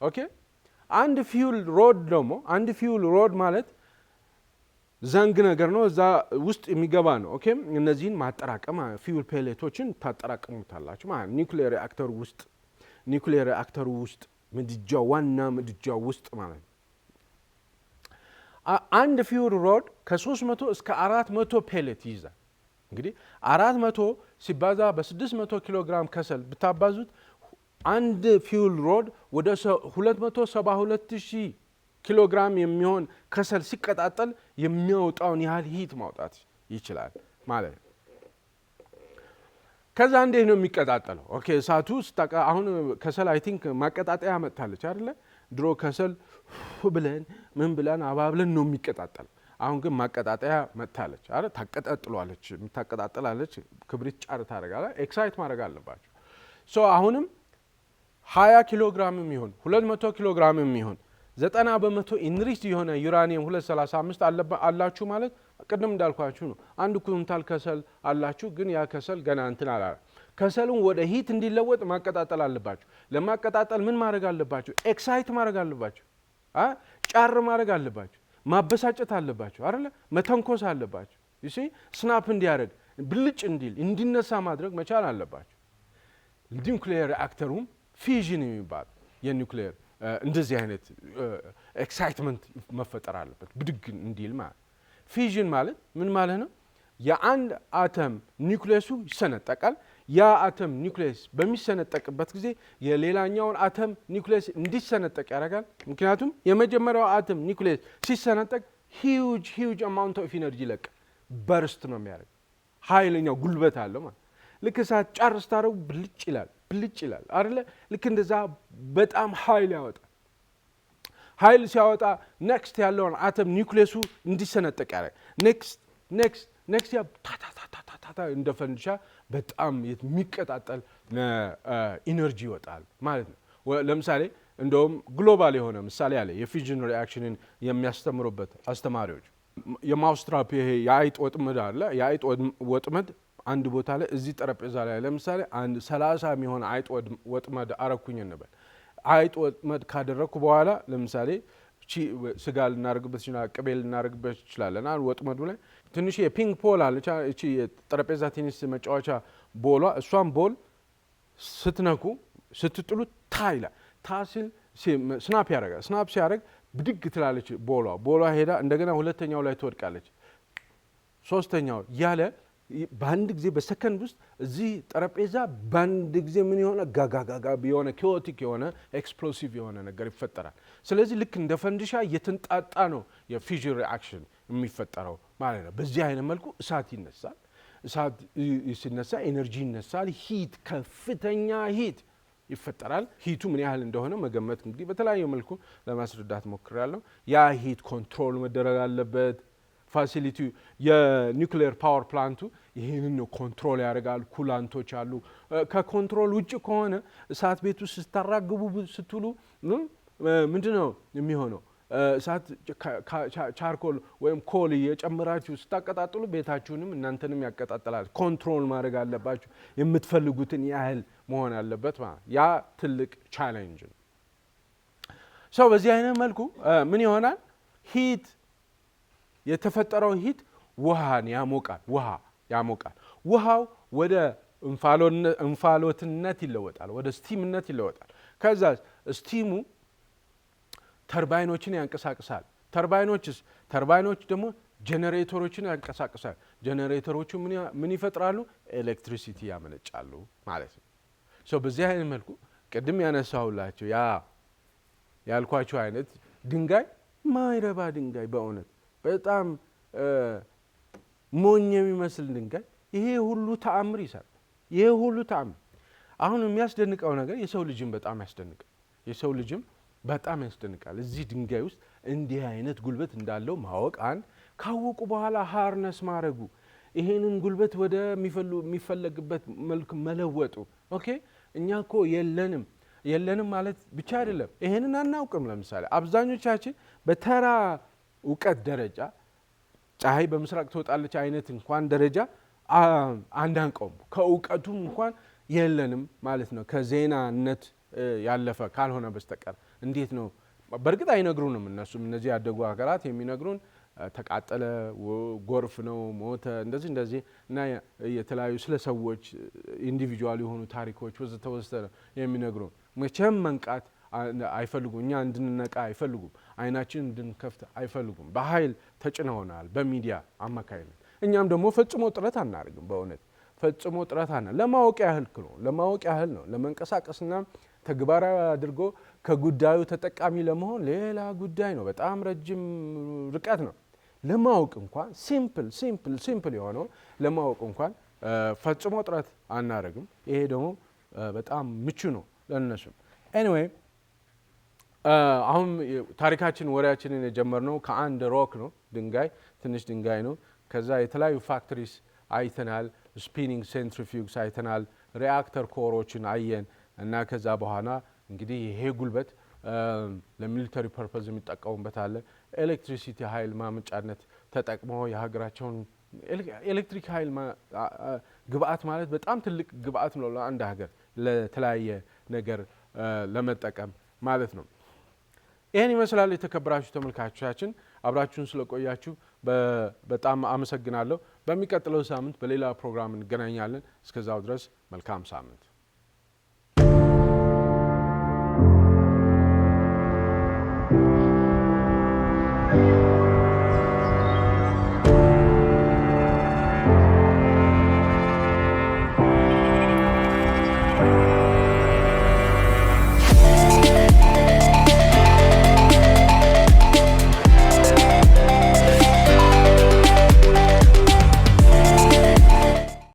ኦኬ። አንድ ፊውል ሮድ ደግሞ አንድ ፊውል ሮድ ማለት ዘንግ ነገር ነው፣ እዛ ውስጥ የሚገባ ነው። ኦኬ። እነዚህን ማጠራቀም ፊውል ፔሌቶችን ታጠራቅሙታላችሁ ማለት ኒውክሌር ሪአክተሩ ውስጥ ምድጃው ዋና ምድጃው ውስጥ ማለት ነው። አንድ ፊውል ሮድ ከ300 እስከ 400 ፔሌት ይይዛል። እንግዲህ 400 ሲባዛ በ600 ኪሎ ግራም ከሰል ብታባዙት አንድ ፊውል ሮድ ወደ 272,000 ኪሎ ግራም የሚሆን ከሰል ሲቀጣጠል የሚያወጣውን ያህል ሂት ማውጣት ይችላል ማለት ነው። ከዛ እንዴት ነው የሚቀጣጠለው? ኦኬ እሳቱ አሁን ከሰል አይ ቲንክ ማቀጣጠያ መጥታለች አይደለ? ድሮ ከሰል ብለን ምን ብለን አባብለን ነው የሚቀጣጠል። አሁን ግን ማቀጣጠያ መጥታለች አይደል? ታቀጣጥሏለች፣ የምታቀጣጥላለች። ክብሪት ጫር ታደርጋለች። ኤክሳይት ማድረግ አለባቸው። ሶ አሁንም 20 ኪሎ ግራም የሚሆን 200 ኪሎ ግራም የሚሆን 90 በመቶ ኢንሪች የሆነ ዩራኒየም 235 አላችሁ ማለት ቅድም እንዳልኳችሁ ነው። አንድ ኩንታል ከሰል አላችሁ፣ ግን ያ ከሰል ገና እንትን አላለ። ከሰሉን ወደ ሂት እንዲለወጥ ማቀጣጠል አለባችሁ። ለማቀጣጠል ምን ማድረግ አለባችሁ? ኤክሳይት ማድረግ አለባችሁ። ጫር ማድረግ አለባችሁ። ማበሳጨት አለባችሁ አይደለ? መተንኮስ አለባችሁ። እሺ ስናፕ እንዲያደርግ ብልጭ እንዲል እንዲነሳ ማድረግ መቻል አለባችሁ። ኒውክሌር ሪአክተሩም ፊዥን የሚባል የኒውክሌር እንደዚህ አይነት ኤክሳይትመንት መፈጠር አለበት ብድግ እንዲል ማለት። ፊዥን ማለት ምን ማለት ነው? የአንድ አተም ኒውክሌሱ ይሰነጠቃል። ያ አተም ኒውክሌስ በሚሰነጠቅበት ጊዜ የሌላኛውን አተም ኒውክሌስ እንዲሰነጠቅ ያደርጋል። ምክንያቱም የመጀመሪያው አተም ኒውክሌስ ሲሰነጠቅ ሂውጅ አማውንት ኦፍ ኢነርጂ ይለቃል። በርስት ነው የሚያደርግ፣ ኃይለኛው ጉልበት አለው ማለት። ልክ እሳት ጫር ስታደርጉ ብልጭ ይላል አይደለ? ልክ እንደዛ በጣም ኃይል ያወጣል። ኃይል ሲያወጣ ኔክስት ያለውን አተም ኒውክሌሱ እንዲሰነጠቅ ያደርጋል። ኔክስት ያ ታታታታታ እንደ ፈንዲሻ በጣም የሚቀጣጠል ኢነርጂ ይወጣል ማለት ነው። ለምሳሌ እንደውም ግሎባል የሆነ ምሳሌ አለ። የፊዥን ሪአክሽንን የሚያስተምሩበት አስተማሪዎች የማውስትራፕ ይሄ የአይጥ ወጥመድ አለ። የአይጥ ወጥመድ አንድ ቦታ ላይ እዚህ ጠረጴዛ ላይ ለምሳሌ አንድ 30 የሚሆን አይጥ ወጥመድ አረኩኝ እንበል። አይጥ ወጥመድ ካደረኩ በኋላ ለምሳሌ ስጋ ልናደርግበት ይችላል፣ ቅቤ ልናደርግበት ይችላል። ወጥመዱ ላይ ትንሽ የፒንግ ፖል አለች፣ እቺ የጠረጴዛ ቴኒስ መጫወቻ ቦሏ። እሷን ቦል ስትነኩ ስትጥሉ ይላል። ሲል ስናፕ ያደርጋል። ስናፕ ሲያደርግ ብድግ ትላለች ቦሏ ሄዳ እንደገና ሁለተኛው ላይ ትወድቃለች፣ ሶስተኛው ያለ በአንድ ጊዜ በሰከንድ ውስጥ እዚህ ጠረጴዛ በአንድ ጊዜ ምን የሆነ ጋጋጋጋ የሆነ ኪዮቲክ የሆነ ኤክስፕሎሲቭ የሆነ ነገር ይፈጠራል። ስለዚህ ልክ እንደ ፈንዲሻ እየተንጣጣ ነው የፊዥን ሪአክሽን የሚፈጠረው ማለት ነው። በዚህ አይነት መልኩ እሳት ይነሳል። እሳት ሲነሳ ኤነርጂ ይነሳል። ሂት፣ ከፍተኛ ሂት ይፈጠራል። ሂቱ ምን ያህል እንደሆነ መገመት እንግዲህ በተለያየ መልኩ ለማስረዳት ሞክሬያለሁ። ያ ሂት ኮንትሮል መደረግ አለበት። ፋሲሊቲ የኒውክሌር ፓወር ፕላንቱ ይህንን ኮንትሮል ያደርጋል። ኩላንቶች አሉ። ከኮንትሮል ውጭ ከሆነ እሳት ቤት ውስጥ ስታራግቡ ስትሉ ምንድነው የሚሆነው? እሳት ቻርኮል ወይም ኮል እየጨመራችሁ ስታቀጣጥሉ ቤታችሁንም እናንተንም ያቀጣጥላል። ኮንትሮል ማድረግ አለባችሁ። የምትፈልጉትን ያህል መሆን አለበት ማለት ያ ትልቅ ቻሌንጅ ነው። ሰው በዚህ አይነት መልኩ ምን ይሆናል? ሂት የተፈጠረው ሂት ውሃን ያሞቃል። ውሃው ወደ እንፋሎትነት ይለወጣል፣ ወደ ስቲምነት ይለወጣል። ከዛ ስቲሙ ተርባይኖችን ያንቀሳቅሳል። ተርባይኖች ደግሞ ጄኔሬተሮችን ያንቀሳቅሳል። ጄኔሬተሮቹ ምን ይፈጥራሉ? ኤሌክትሪሲቲ ያመነጫሉ ማለት ነው። በዚህ አይነት መልኩ ቅድም ያነሳሁላቸው ያልኳቸው አይነት ድንጋይ ማይረባ ድንጋይ በእውነት በጣም ሞኝ የሚመስል ድንጋይ ይሄ ሁሉ ተአምር ይሰራል። ይሄ ሁሉ ተአምር አሁን የሚያስደንቀው ነገር የሰው ልጅም በጣም ያስደንቃል። የሰው ልጅም በጣም ያስደንቃል። እዚህ ድንጋይ ውስጥ እንዲህ አይነት ጉልበት እንዳለው ማወቅ አንድ፣ ካወቁ በኋላ ሃርነስ ማድረጉ ይሄንን ጉልበት ወደ የሚፈለግበት መልክ መለወጡ። ኦኬ እኛ እኮ የለንም ማለት ብቻ አይደለም፣ ይሄንን አናውቅም። ለምሳሌ አብዛኞቻችን በተራ እውቀት ደረጃ ፀሐይ በምስራቅ ትወጣለች አይነት እንኳን ደረጃ አንዳንቀውም፣ ከእውቀቱም እንኳን የለንም ማለት ነው። ከዜናነት ያለፈ ካልሆነ በስተቀር እንዴት ነው? በእርግጥ አይነግሩንም እነሱም እነዚህ ያደጉ ሀገራት የሚነግሩን ተቃጠለ፣ ጎርፍ ነው፣ ሞተ፣ እንደዚህ እና የተለያዩ ስለ ሰዎች ኢንዲቪጁዋል የሆኑ ታሪኮች ወዘተ ነው የሚነግሩን። መቼም መንቃት አይፈልጉም፣ እኛ እንድንነቃ አይፈልጉም፣ አይናችን እንድንከፍት አይፈልጉም። በኃይል ተጭነውናል በሚዲያ አማካይነት። እኛም ደግሞ ፈጽሞ ጥረት አናደርግም። በእውነት ፈጽሞ ጥረት ለማወቅ ያህል ነው ለመንቀሳቀስና ተግባራዊ አድርጎ ከጉዳዩ ተጠቃሚ ለመሆን ሌላ ጉዳይ ነው። በጣም ረጅም ርቀት ነው። ለማወቅ እንኳን ሲምፕል የሆነው ለማወቅ እንኳን ፈጽሞ ጥረት አናደርግም። ይሄ ደግሞ በጣም ምቹ ነው ለእነሱም። ኤኒዌይ አሁን ታሪካችን ወሬያችንን የጀመርነው ከአንድ ሮክ ነው፣ ትንሽ ድንጋይ ነው። ከዛ የተለያዩ ፋክተሪስ አይተናል፣ ስፒኒንግ ሴንትሪፊዩግስ አይተናል፣ ሪአክተር ኮሮችን አየን እና ከዛ በኋላ እንግዲህ ይሄ ጉልበት ለሚሊተሪ ፐርፐዝ የሚጠቀሙበት አለ። ኤሌክትሪሲቲ ኃይል ማመንጫነት ተጠቅመው የሀገራቸውን ኤሌክትሪክ ኃይል ግብአት ማለት በጣም ትልቅ ግብአት ነው ለአንድ ሀገር ለተለያየ ነገር ለመጠቀም ማለት ነው። ይህን ይመስላል። የተከበራችሁ ተመልካቾቻችን አብራችሁን ስለቆያችሁ በጣም አመሰግናለሁ። በሚቀጥለው ሳምንት በሌላ ፕሮግራም እንገናኛለን። እስከዛው ድረስ መልካም ሳምንት።